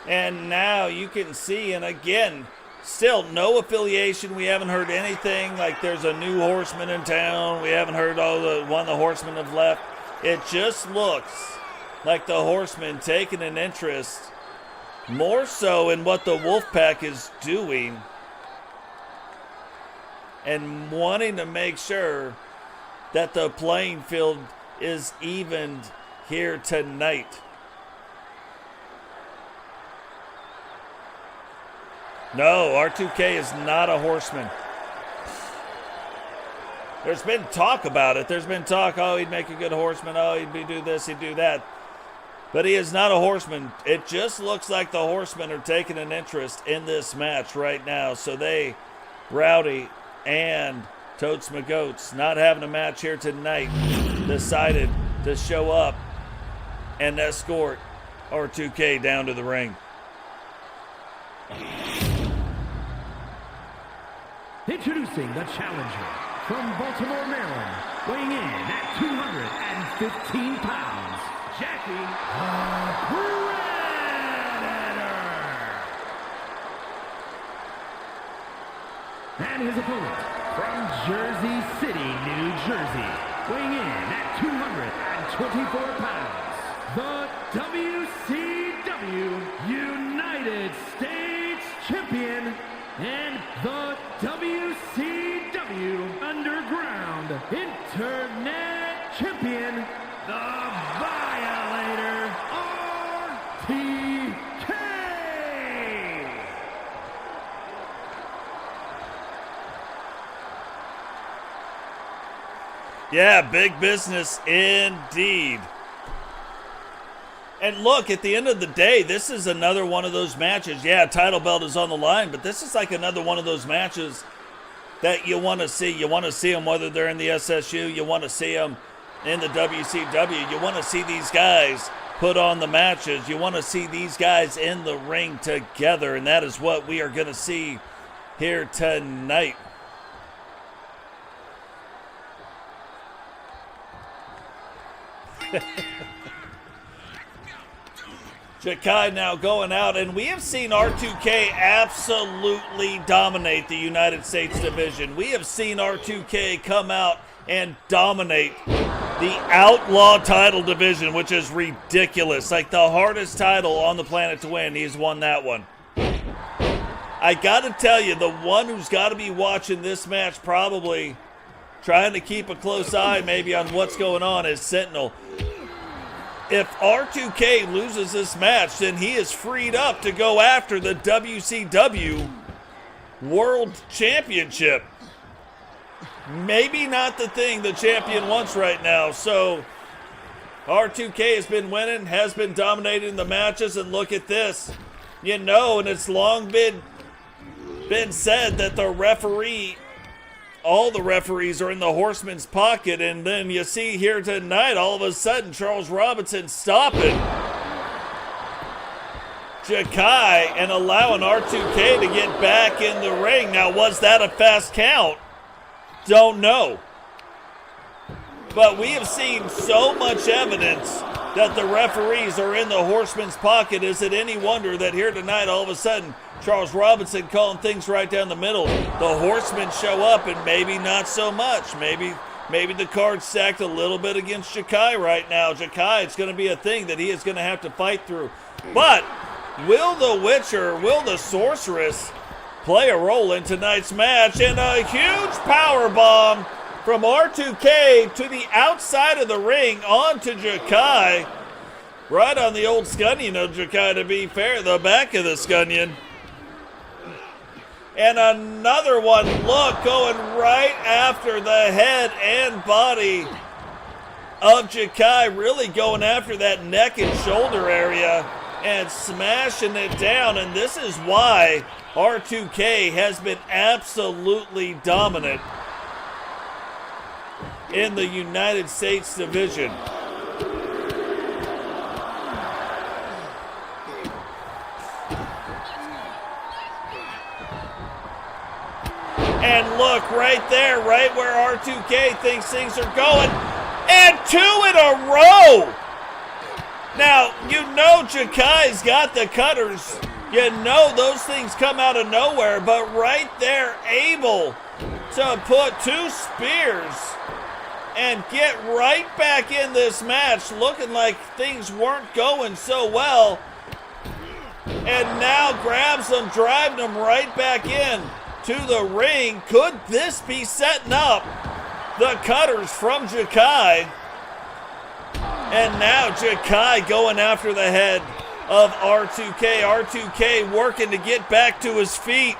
And now you can see, and again, still no affiliation. We haven't heard anything like there's a new horseman in town. We haven't heard one of the horsemen have left. It just looks like the horsemen taking an interest more so in what the Wolfpack is doing and wanting to make sure that the playing field is evened here tonight. No, R2K is not a horseman. There's been talk about it. There's been talk, oh, he'd make a good horseman. Oh, he'd do this, he'd do that. But he is not a horseman. It just looks like the horsemen are taking an interest in this match right now. So they, Rowdy and Totes McGoats, not having a match here tonight, decided to show up and escort R2K down to the ring. Introducing the challenger from Baltimore, Maryland, weighing in at 215 pounds, Jahki the Predator. And his opponent from Jersey City, New Jersey, weighing in at 224 pounds, the WCW United States Champion and the WCW Underground Internet Champion, the Violator, RTK! Yeah, big business indeed. And look, at the end of the day, this is another one of those matches. Yeah, title belt is on the line, but this is like another one of those matches that you want to see. You want to see them whether they're in the SSU. You want to see them in the WCW. You want to see these guys put on the matches. You want to see these guys in the ring together, and that is what we are going to see here tonight. Jahki now going out, and we have seen R2K absolutely dominate the United States division. We have seen R2K come out and dominate the Outlaw title division, which is ridiculous. Like the hardest title on the planet to win, he's won that one. I got to tell you, the one who's got to be watching this match, probably trying to keep a close eye maybe on what's going on, is Sentinel. If R2K loses this match, then he is freed up to go after the WCW World Championship. Maybe not the thing the champion wants right now. So R2K has been winning, has been dominating the matches, and look at this. You know, and it's long been been said that the referee, all the referees are in the Horseman's pocket, and then you see here tonight, all of a sudden, Charles Robinson stopping Jahki and allowing R2K to get back in the ring. Now, was that a fast count? Don't know. But we have seen so much evidence that the referees are in the Horseman's pocket. Is it any wonder that here tonight, all of a sudden, Charles Robinson calling things right down the middle, the Horsemen show up, and maybe not so much. Maybe the card's stacked a little bit against Jahki right now. Jahki, it's going to be a thing that he is going to have to fight through. But will the Witcher, will the Sorceress play a role in tonight's match? And a huge power bomb from R2K to the outside of the ring onto Jahki. Right on the old scunion of Jahki, to be fair, the back of the scunion. And another one, look, going right after the head and body of Jahki, really going after that neck and shoulder area and smashing it down. And this is why R2K has been absolutely dominant in the United States division. And look right there, right where R2K thinks things are going. And 2 in a row. Now, you know Jahki's got the cutters. You know those things come out of nowhere. But right there, able to put 2 spears and get right back in this match, looking like things weren't going so well. And now grabs them, driving them right back in to the ring. Could this be setting up the cutters from Jahki? And now Jahki going after the head of R2K. R2K working to get back to his feet.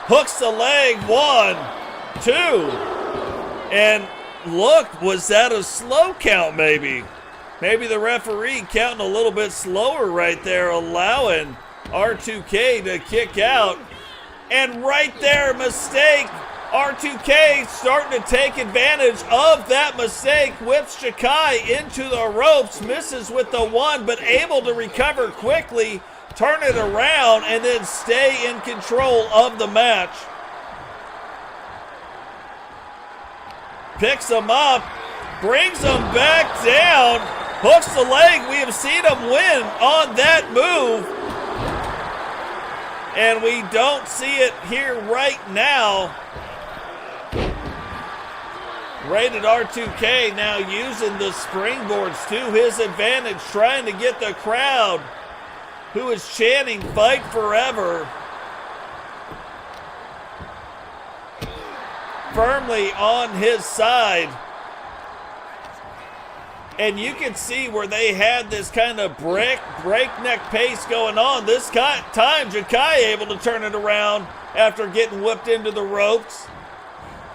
Hooks the leg, 1, 2. And look, was that a slow count maybe? Maybe the referee counting a little bit slower right there, allowing R2K to kick out. And right there, mistake. R2K starting to take advantage of that mistake. Whips Jahki into the ropes. Misses with the 1, but able to recover quickly, turn it around, and then stay in control of the match. Picks him up, brings him back down, hooks the leg. We have seen him win on that move. And we don't see it here right now. Rated R2K now using the springboards to his advantage, trying to get the crowd who is chanting "Fight Forever" firmly on his side. And you can see where they had this kind of breakneck pace going on. This time, Jahki able to turn it around after getting whipped into the ropes.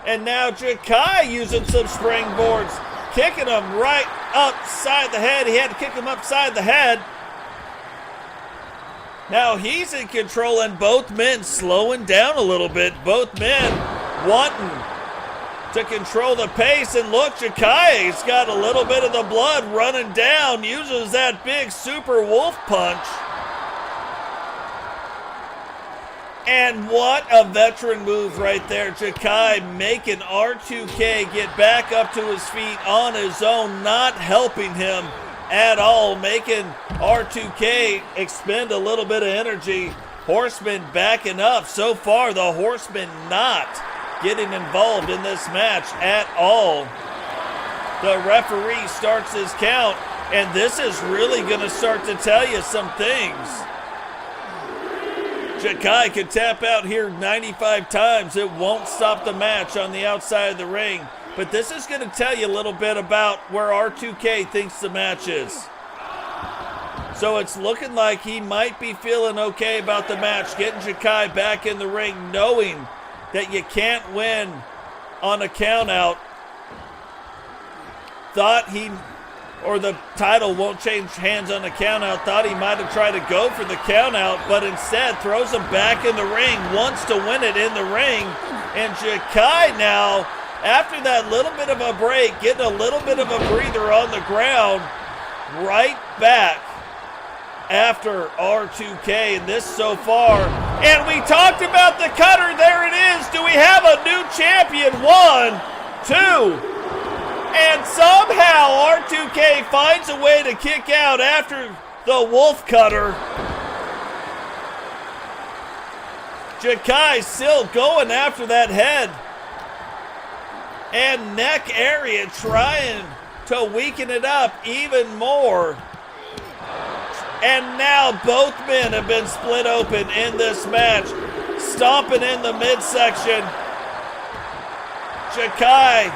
And now Jahki using some springboards, kicking him right upside the head. He had to kick him upside the head. Now he's in control, and both men slowing down a little bit. Both men wanting to control the pace. And look, Jahki's got a little bit of the blood running down, uses that big super wolf punch. And what a veteran move right there. Jahki making R2K get back up to his feet on his own, not helping him at all, making R2K expend a little bit of energy. Horsemen backing up. So far, the Horsemen not getting involved in this match at all. The referee starts his count, and this is really going to start to tell you some things. Jahki could tap out here 95 times. It won't stop the match on the outside of the ring. But this is going to tell you a little bit about where R2K thinks the match is. So it's looking like he might be feeling okay about the match, getting Jahki back in the ring, knowing that you can't win on a count out. or the title won't change hands on the countout. Thought he might have tried to go for the countout, but instead throws him back in the ring, wants to win it in the ring. And Jahki now, after that little bit of a break, getting a little bit of a breather on the ground, right back after R2K, and this so far. And we talked about the cutter. There it is. Do we have a new champion? 1, 2. And somehow R2K finds a way to kick out after the wolf cutter. Jahki still going after that head and neck area, trying to weaken it up even more. And now both men have been split open in this match. Stomping in the midsection. Jahki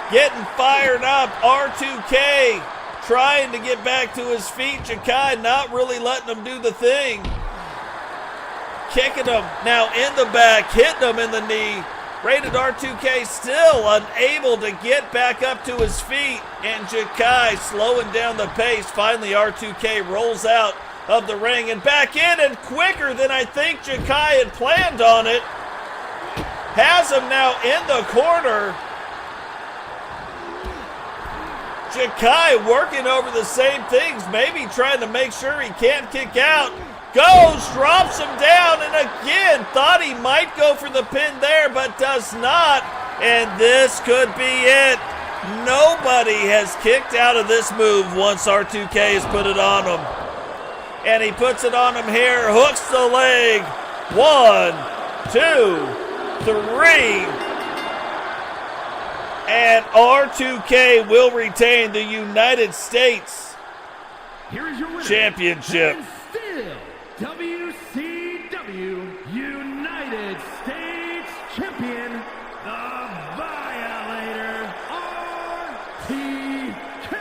getting fired up. R2K trying to get back to his feet. Jahki not really letting him do the thing. Kicking him now in the back, hitting him in the knee. Rated R2K still unable to get back up to his feet. And Jahki slowing down the pace. Finally R2K rolls out of the ring and back in, and quicker than I think Jahki had planned on it. Has him now in the corner. Jahki working over the same things, maybe trying to make sure he can't kick out. Goes, drops him down, and again, thought he might go for the pin there, but does not. And this could be it. Nobody has kicked out of this move once R2K has put it on him. And he puts it on him here, hooks the leg. 1, 2, 3. And R2K will retain the United States Here is your winner, Championship. and still WCW United States Champion, the Violator, R2K.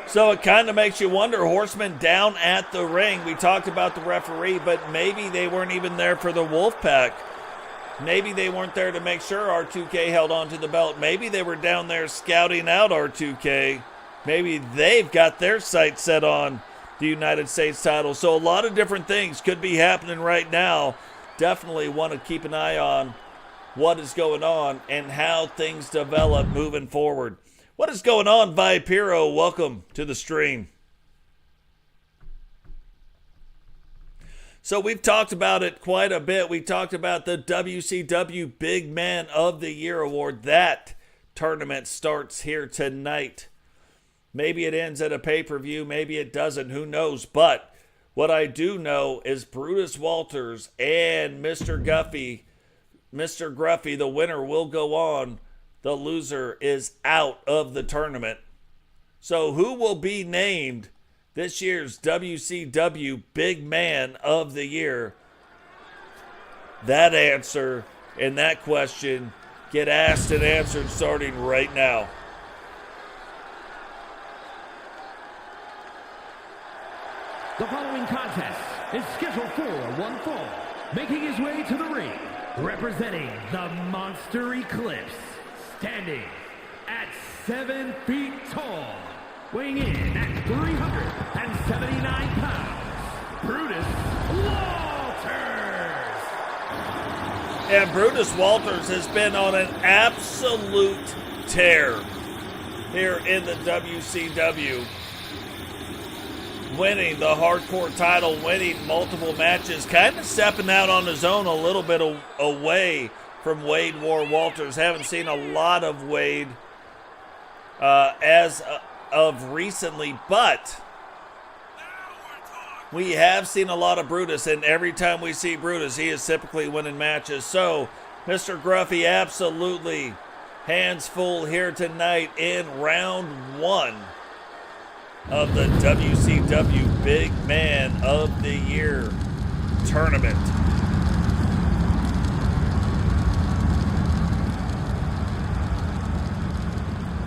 So it kind of makes you wonder, Horsemen down at the ring. We talked about the referee, but maybe they weren't even there for the Wolfpack. Maybe they weren't there to make sure R2K held on to the belt. Maybe they were down there scouting out R2K. Maybe they've got their sights set on the United States title. So a lot of different things could be happening right now. Definitely want to keep an eye on what is going on and how things develop moving forward. What is going on, Vipiro? Welcome to the stream. So we've talked about it quite a bit. We talked about the WCW Big Man of the Year award. That tournament starts here tonight. Maybe it ends at a pay-per-view. Maybe it doesn't. Who knows? But what I do know is Brutus Walters and Mr. Gruffy, the winner will go on. The loser is out of the tournament. So who will be named this year's WCW Big Man of the Year? That answer and that question get asked and answered starting right now. The following contest is scheduled for one fall. Making his way to the ring, representing the Monster Eclipse, standing at 7 feet tall, weighing in at 379 pounds, Brutus Walters. And Brutus Walters has been on an absolute tear here in the WCW. Winning the hardcore title, winning multiple matches, kind of stepping out on his own a little bit away from Wade War Walters. Haven't seen a lot of Wade as of recently, but we have seen a lot of Brutus, and every time we see Brutus, he is typically winning matches. So, Mr. Gruffy, absolutely hands full here tonight in round 1 of the WCW Big Man of the Year tournament.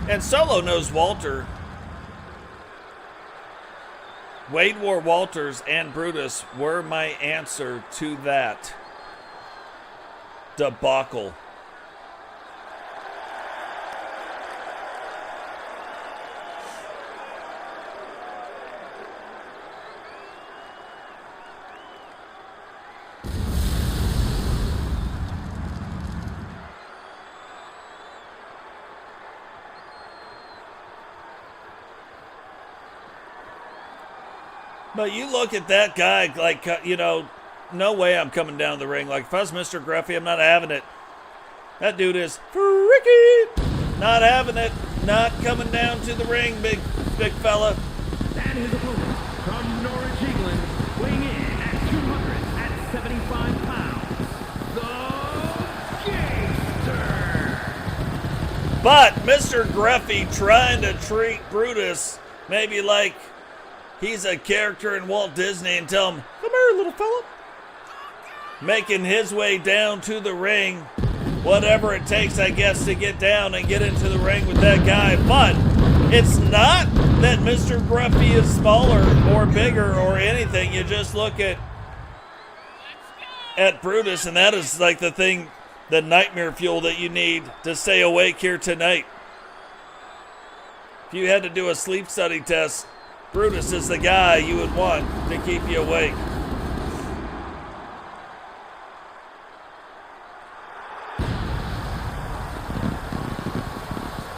And Solo knows Walter. Wade War Walters and Brutus were my answer to that debacle. But you look at that guy, like, you know, no way I'm coming down the ring. Like, if I was Mr. Gruffy, I'm not having it. That dude is freaky. Not having it. Not coming down to the ring, big fella. And his opponent from Norwich, England, weighing in at 275 pounds, the Gangster. But Mr. Gruffy trying to treat Brutus maybe like he's a character in Walt Disney and tell him, come here, little fella. Making his way down to the ring. Whatever it takes, I guess, to get down and get into the ring with that guy. But it's not that Mr. Gruffy is smaller or bigger or anything. You just look at Brutus, and that is like the thing, the nightmare fuel that you need to stay awake here tonight. If you had to do a sleep study test, Brutus is the guy you would want to keep you awake.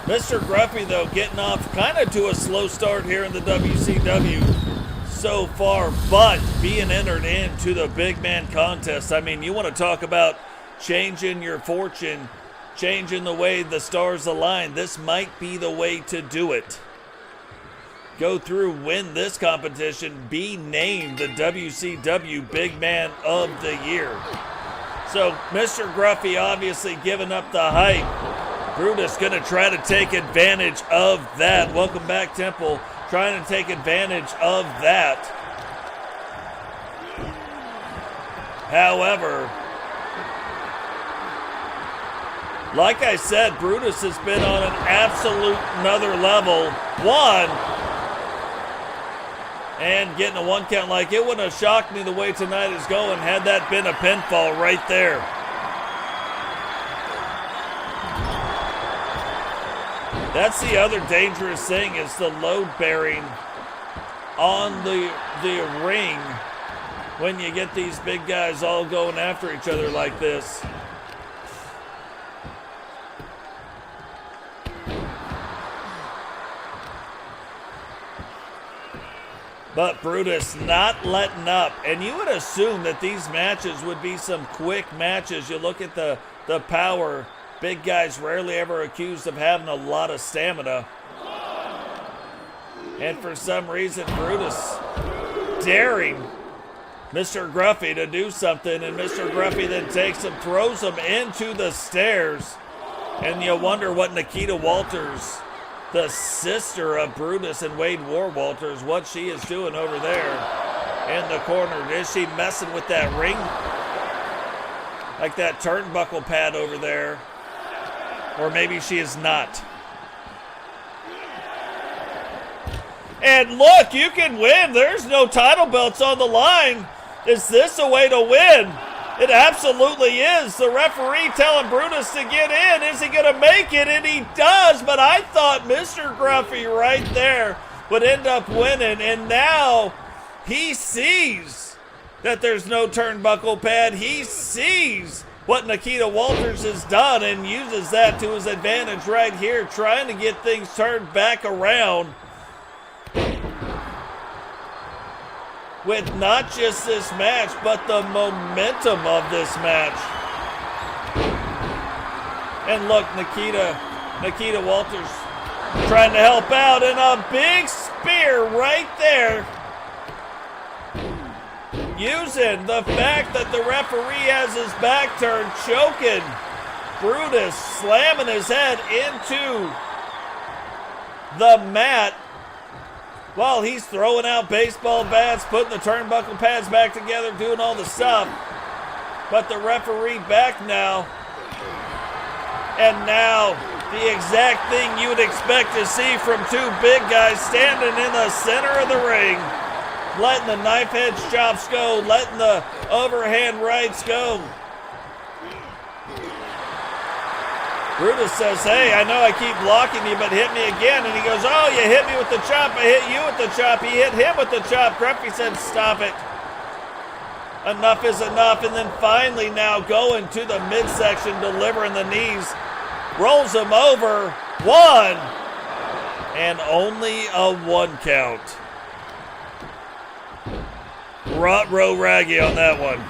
Mr. Gruffy, though, getting off kind of to a slow start here in the WCW so far, but being entered into the big man contest. I mean, you want to talk about changing your fortune, changing the way the stars align. This might be the way to do it. Go through, win this competition, be named the WCW Big Man of the Year. So, Mr. Gruffy obviously giving up the hype. Brutus going to try to take advantage of that. Welcome back, Temple. Trying to take advantage of that. However, like I said, Brutus has been on an absolute another level. One, and getting a one count. Like, it wouldn't have shocked me the way tonight is going had that been a pinfall right there. That's the other dangerous thing, is the load bearing on the ring when you get these big guys all going after each other like this. But Brutus not letting up. And you would assume that these matches would be some quick matches. You look at the power. Big guys rarely ever accused of having a lot of stamina. And for some reason, Brutus daring Mr. Gruffy to do something, and Mr. Gruffy then takes him, throws him into the stairs. And you wonder what Nikita Walters, the sister of Brutus and Wade War Walters, what she is doing over there in the corner. Is she messing with that ring? Like that turnbuckle pad over there? Or maybe she is not. And look, you can win. There's no title belts on the line. Is this a way to win? It absolutely is. The referee telling Brutus to get in. Is he going to make it? And he does. But I thought Mr. Gruffy right there would end up winning. And now he sees that there's no turnbuckle pad. He sees what Nikita Walters has done and uses that to his advantage right here, trying to get things turned back around with not just this match, but the momentum of this match. And look, Nikita Walters trying to help out, and a big spear right there. Using the fact that the referee has his back turned, choking Brutus, slamming his head into the mat while he's throwing out baseball bats, putting the turnbuckle pads back together, doing all the stuff. But the referee back now. And now the exact thing you would expect to see from two big guys standing in the center of the ring. Letting the knife edge chops go, letting the overhand rights go. Brutus says, hey, I know I keep blocking you, but hit me again. And he goes, oh, you hit me with the chop, I hit you with the chop. He hit him with the chop. Gruffy said, stop it. Enough is enough. And then finally now going to the midsection, delivering the knees. Rolls him over. One. And only a one count. Rot row raggy on that one.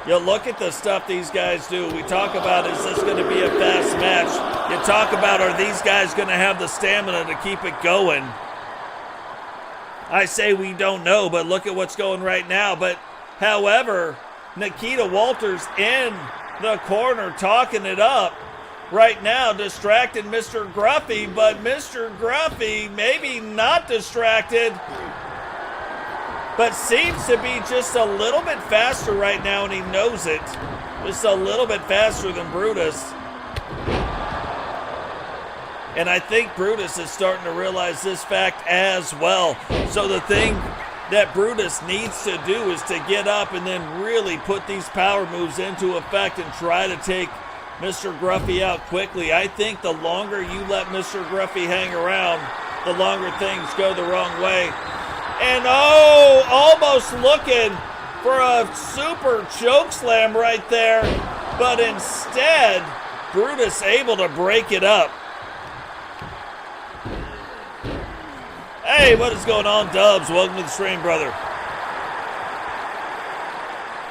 You look at the stuff these guys do. We talk about, is this going to be a fast match? You talk about, are these guys going to have the stamina to keep it going? I say we don't know, but look at what's going right now. But, however, Nikita Walters in the corner talking it up right now, distracted Mr. Gruffy, but Mr. Gruffy maybe not distracted, but seems to be just a little bit faster right now, and he knows it. Just a little bit faster than Brutus. And I think Brutus is starting to realize this fact as well. So the thing that Brutus needs to do is to get up and then really put these power moves into effect and try to take Mr. Gruffy out quickly. I think the longer you let Mr. Gruffy hang around, the longer things go the wrong way. And oh, almost looking for a super choke slam right there, but instead, Brutus able to break it up. Hey, what is going on, Dubs? Welcome to the stream, brother.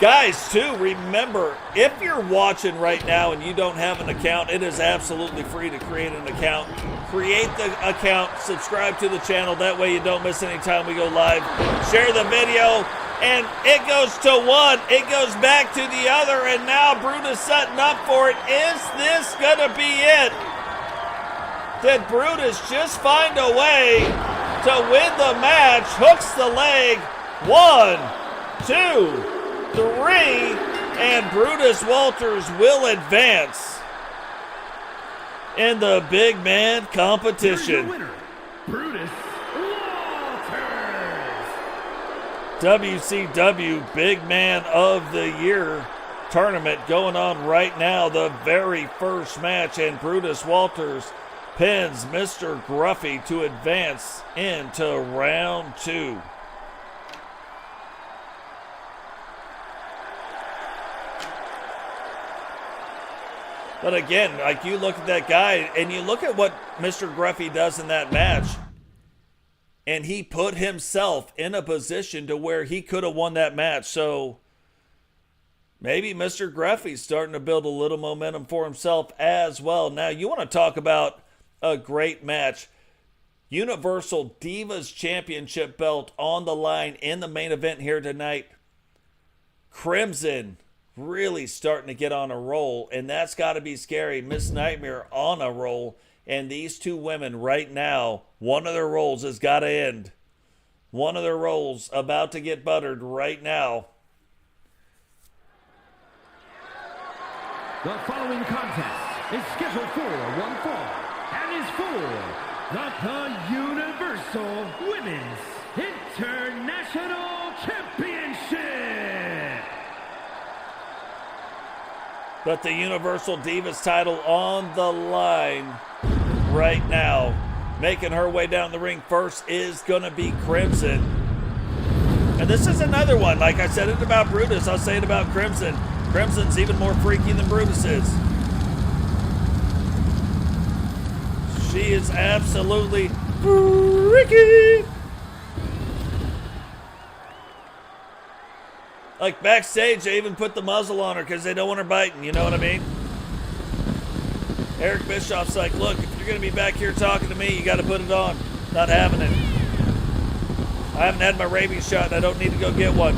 Guys, too, remember, if you're watching right now and you don't have an account, it is absolutely free to create an account. Create the account, subscribe to the channel, that way you don't miss any time we go live. Share the video, and it goes to one, it goes back to the other, and now Brutus setting up for it. Is this gonna be it? Did Brutus just find a way to win the match? Hooks the leg, 1, 2, 3, and Brutus Walters will advance in the big man competition. Here's your winner, Brutus Walters. WCW Big Man of the Year tournament going on right now. The very first match, and Brutus Walters pins Mr. Gruffy to advance into round 2. But again, like, you look at that guy and you look at what Mr. Gruffy does in that match, and he put himself in a position to where he could have won that match. So maybe Mr. Gruffy's starting to build a little momentum for himself as well. Now, you want to talk about a great match. Universal Divas Championship belt on the line in the main event here tonight. Crimson really starting to get on a roll, and that's got to be scary. Miss Nightmare on a roll, and these two women right now, one of their rolls has got to end. One of their rolls about to get buttered right now. The following contest is scheduled for one fall and is for the Universal Women's International Championship. But the Universal Divas title on the line right now. Making her way down the ring first is going to be Crimson. And this is another one. Like I said it about Brutus, I'll say it about Crimson. Crimson's even more freaky than Brutus is. She is absolutely freaky. Like, backstage, they even put the muzzle on her because they don't want her biting, you know what I mean? Eric Bischoff's like, look, if you're going to be back here talking to me, you got to put it on. Not having it. I haven't had my rabies shot, and I don't need to go get one.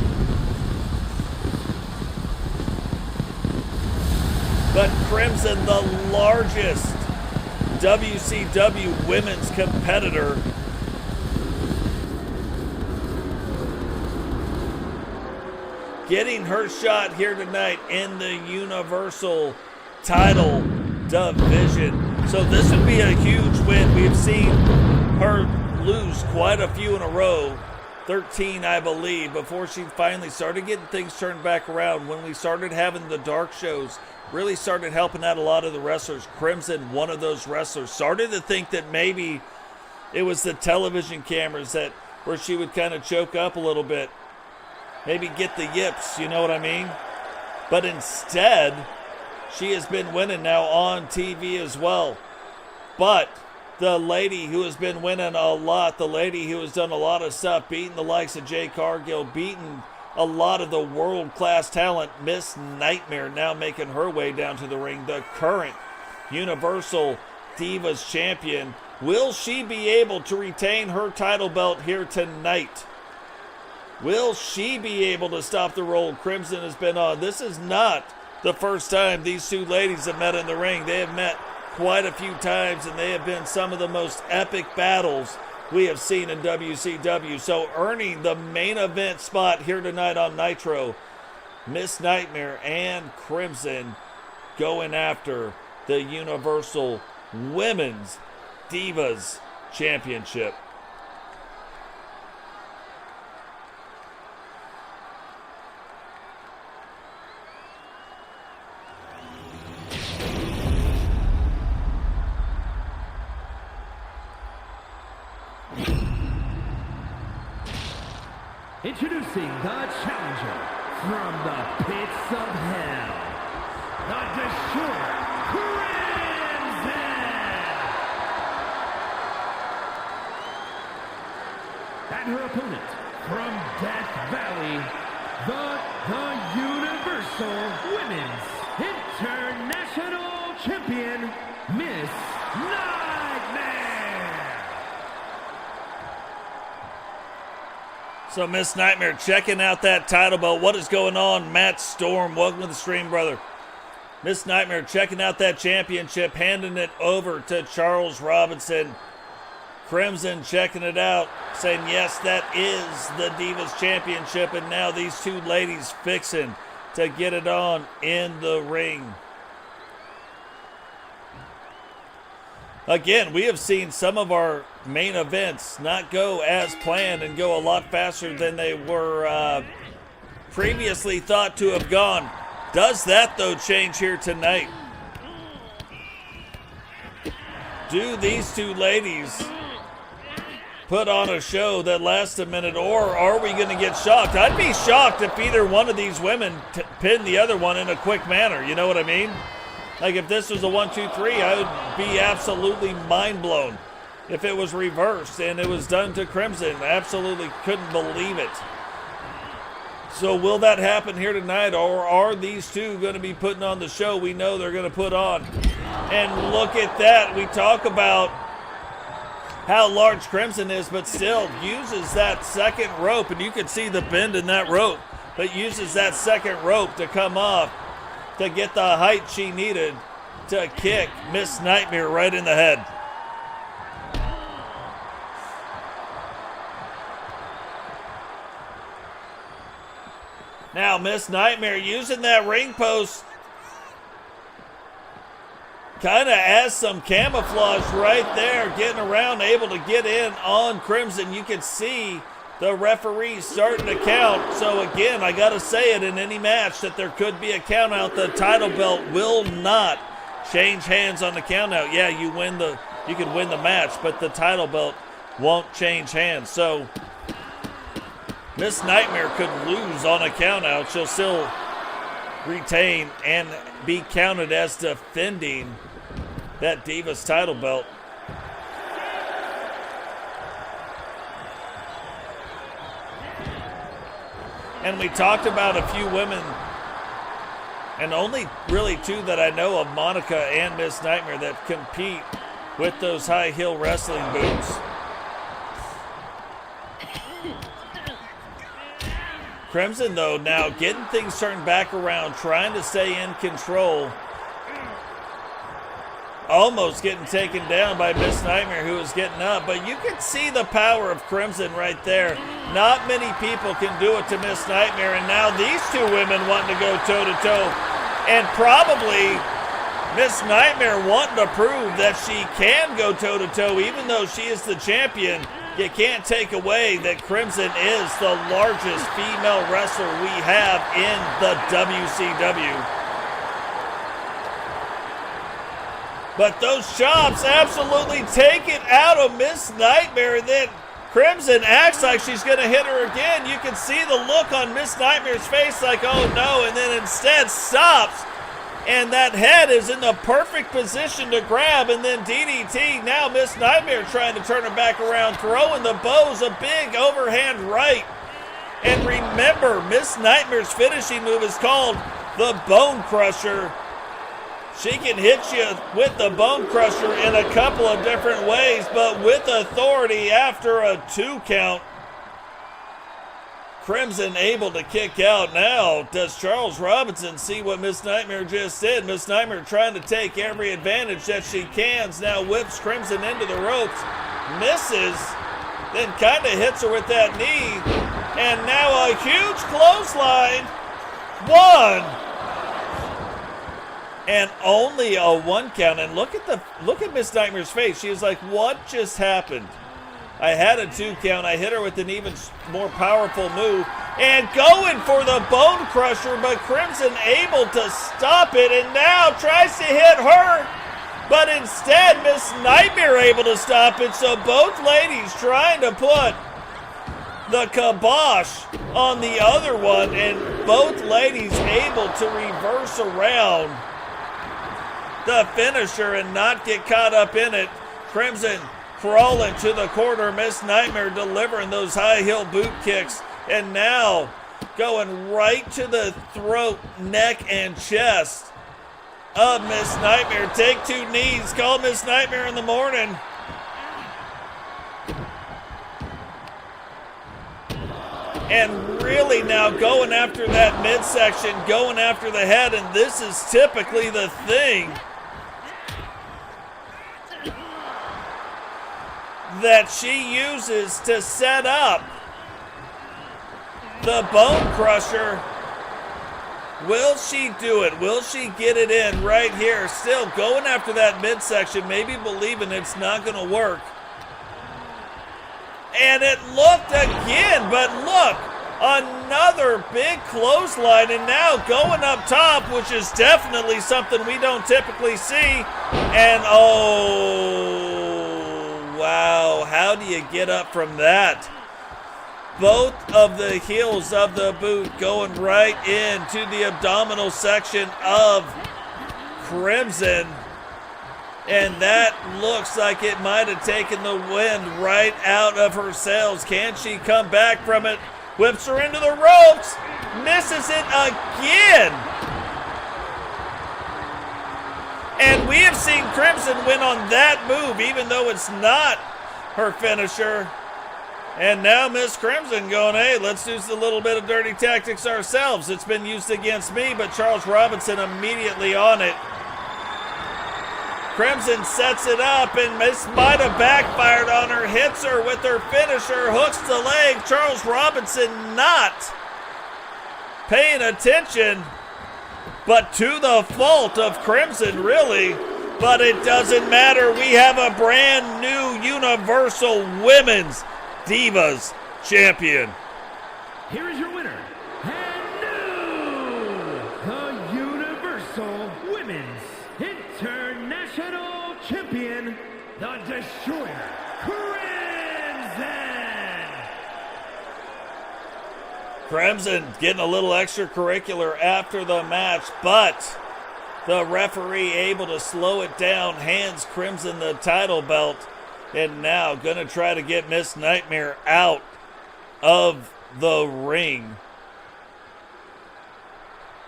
But Crimson, the largest WCW women's competitor, getting her shot here tonight in the Universal title division. So this would be a huge win. We've seen her lose quite a few in a row, 13 I believe, before she finally started getting things turned back around. When we started having the dark shows, really started helping out a lot of the wrestlers. Crimson, one of those wrestlers, started to think that maybe it was the television cameras that where she would kind of choke up a little bit. Maybe get the yips, you know what I mean? But instead, she has been winning now on TV as well. But the lady who has been winning a lot, the lady who has done a lot of stuff, beating the likes of Jay Cargill, beating a lot of the world-class talent. Miss Nightmare now making her way down to the ring, the current Universal Divas Champion. Will she be able to retain her title belt here tonight? Will she be able to stop the roll Crimson has been on? This is not the first time these two ladies have met in the ring. They have met quite a few times, and they have been some of the most epic battles we have seen in WCW. So earning the main event spot here tonight on Nitro, Miss Nightmare and Crimson going after the Universal Women's Divas Championship. Introducing the challenger from the pits of hell, the Destroyer, Crimson! And her opponent from Death Valley, the Universal Women's International Champion, Miss Nightmare! So Miss Nightmare checking out that title belt. What is going on? Matt Storm, welcome to the stream, brother. Miss Nightmare checking out that championship, handing it over to Charles Robinson. Crimson checking it out, saying, yes, that is the Divas Championship. And now these two ladies fixing to get it on in the ring. Again, we have seen some of our main events not go as planned and go a lot faster than they were previously thought to have gone. Does that, though, change here tonight? Do these two ladies put on a show that lasts a minute, or are we going to get shocked? I'd be shocked if either one of these women pinned the other one in a quick manner. You know what I mean? Like if this was a 1, 2, 3, I would be absolutely mind blown. If it was reversed and it was done to Crimson, I absolutely couldn't believe it. So will that happen here tonight, or are these two going to be putting on the show we know they're going to put on? And look at that. We talk about how large Crimson is, but still uses that second rope, and you can see the bend in that rope, but uses that second rope to come off to get the height she needed to kick Miss Nightmare right in the head. Now Miss Nightmare using that ring post kind of as some camouflage right there, getting around, able to get in on Crimson. You can see the referee starting to count. So again, I gotta say it in any match that there could be a count out. The title belt will not change hands on the count out. Yeah, you can win the match, but the title belt won't change hands. So Miss Nightmare could lose on a count out. She'll still retain and be counted as defending that Divas title belt. And we talked about a few women, and only really two that I know of, Monica and Miss Nightmare, that compete with those high heel wrestling boots. Crimson, though, now getting things turned back around, trying to stay in control. Almost getting taken down by Miss Nightmare, who is getting up. But you can see the power of Crimson right there. Not many people can do it to Miss Nightmare. And now these two women wanting to go toe-to-toe. And probably Miss Nightmare wanting to prove that she can go toe-to-toe, even though she is the champion. You can't take away that Crimson is the largest female wrestler we have in the WCW. But those chops absolutely take it out of Miss Nightmare. And then Crimson acts like she's going to hit her again. You can see the look on Miss Nightmare's face like, oh no, and then instead stops And that head is in the perfect position to grab, and then DDT. Now Miss Nightmare trying to turn it back around, throwing the bows, a big overhand right. And remember, Miss Nightmare's finishing move is called the Bone Crusher. She can hit you with the Bone Crusher in a couple of different ways, but with authority after a 2 count. Crimson able to kick out now. Does Charles Robinson see what Miss Nightmare just did? Miss Nightmare trying to take every advantage that she can. Now whips Crimson into the ropes. Misses. Then kind of hits her with that knee. And now a huge clothesline. 1. And only a 1 count. And look at Miss Nightmare's face. She is like, what just happened? I had a 2 count. I hit her with an even more powerful move. And going for the Bone Crusher, but Crimson able to stop it. And now tries to hit her. But instead, Miss Nightmare able to stop it. So both ladies trying to put the kibosh on the other one. And both ladies able to reverse around the finisher and not get caught up in it. Crimson crawling to the corner. Miss Nightmare delivering those high heel boot kicks. And now going right to the throat, neck, and chest of Miss Nightmare. Take 2 knees. Call Miss Nightmare in the morning. And really now going after that midsection, going after the head. And this is typically the thing that she uses to set up the Bone Crusher. Will she do it? Will she get it in right here? Still going after that midsection, maybe believing it's not going to work. And it looked again, but look, another big clothesline, and now going up top, which is definitely something we don't typically see. And oh, wow, how do you get up from that? Both of the heels of the boot going right into the abdominal section of Crimson. And that looks like it might have taken the wind right out of her sails. Can she come back from it? Whips her into the ropes. Misses it again. And we have seen Crimson win on that move, even though it's not her finisher. And now Miss Crimson going, hey, let's do a little bit of dirty tactics ourselves. It's been used against me, but Charles Robinson immediately on it. Crimson sets it up, and Miss might have backfired on her, hits her with her finisher, hooks the leg. Charles Robinson not paying attention, but to the fault of Crimson, really. But it doesn't matter. We have a brand new Universal Women's Divas Champion. Here is your winner, and new, the Universal Women's International Champion, the Destroyer, Crimson. Crimson getting a little extracurricular after the match, but the referee able to slow it down, hands Crimson the title belt. And now going to try to get Miss Nightmare out of the ring.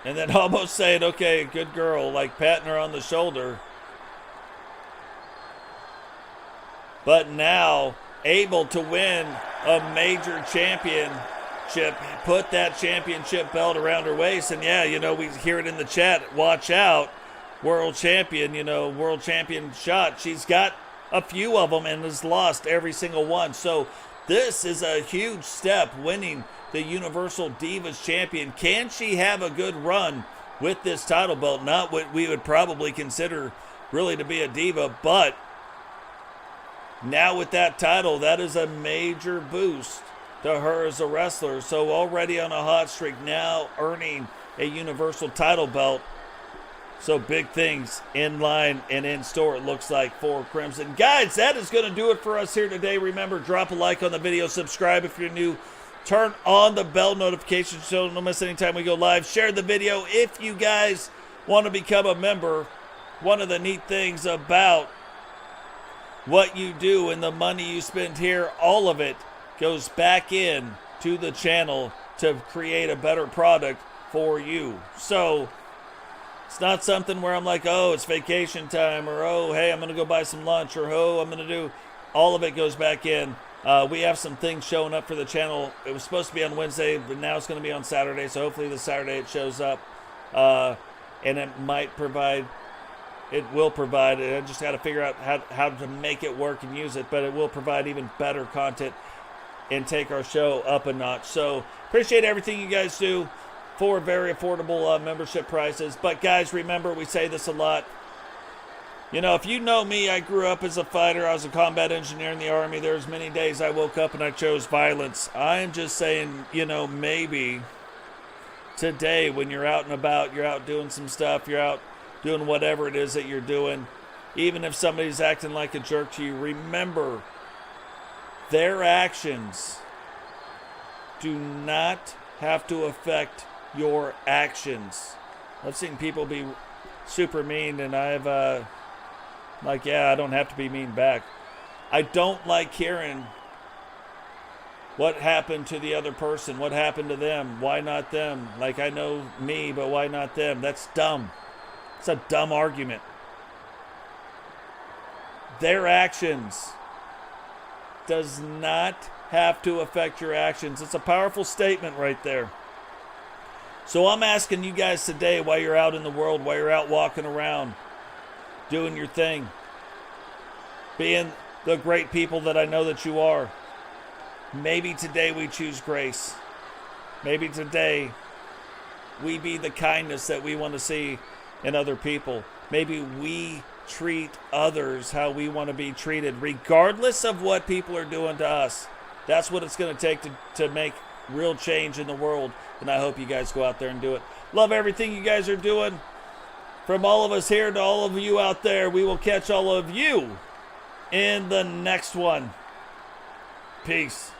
And then almost saying, okay, good girl, like patting her on the shoulder. But now able to win a major championship, put that championship belt around her waist. And yeah, you know, we hear it in the chat, watch out, world champion, you know, world champion shot. She's got a few of them and has lost every single one. So this is a huge step, winning the Universal Divas Champion. Can she have a good run with this title belt? Not what we would probably consider really to be a diva, but now with that title, that is a major boost to her as a wrestler. So already on a hot streak, now earning a Universal title belt. So big things in line and in store, it looks like, for Crimson. Guys, that is going to do it for us here today. Remember, drop a like on the video. Subscribe if you're new. Turn on the bell notifications so you don't miss any time we go live. Share the video if you guys want to become a member, one of the neat things about what you do and the money you spend here, all of it goes back in to the channel to create a better product for you. So it's not something where I'm like, oh, it's vacation time, or oh, hey, I'm going to go buy some lunch, or oh, I'm going to do. All of it goes back in. We have some things showing up for the channel. It was supposed to be on Wednesday, but now it's going to be on Saturday. So hopefully this Saturday it shows up. And it might provide, it will provide, I just got to figure out how to make it work and use it, but it will provide even better content and take our show up a notch. So appreciate everything you guys do for very affordable membership prices. But guys, remember, we say this a lot. You know, if you know me, I grew up as a fighter. I was a combat engineer in the Army. There's many days I woke up and I chose violence. I'm just saying, you know, maybe today when you're out and about, you're out doing some stuff, you're out doing whatever it is that you're doing, even if somebody's acting like a jerk to you, remember, their actions do not have to affect your actions. I've seen people be super mean, and I've like, yeah, I don't have to be mean back. I don't like hearing what happened to the other person, what happened to them, why not them? Like, I know me, but why not them? That's dumb. It's a dumb argument. Their actions does not have to affect your actions. It's a powerful statement right there. So I'm asking you guys today, while you're out in the world, while you're out walking around, doing your thing, being the great people that I know that you are, maybe today we choose grace. Maybe today we be the kindness that we want to see in other people. Maybe we treat others how we want to be treated, regardless of what people are doing to us. That's what it's going to take to make real change in the world, and I hope you guys go out there and do it. Love everything you guys are doing. From all of us here to all of you out there, we will catch all of you in the next one. Peace.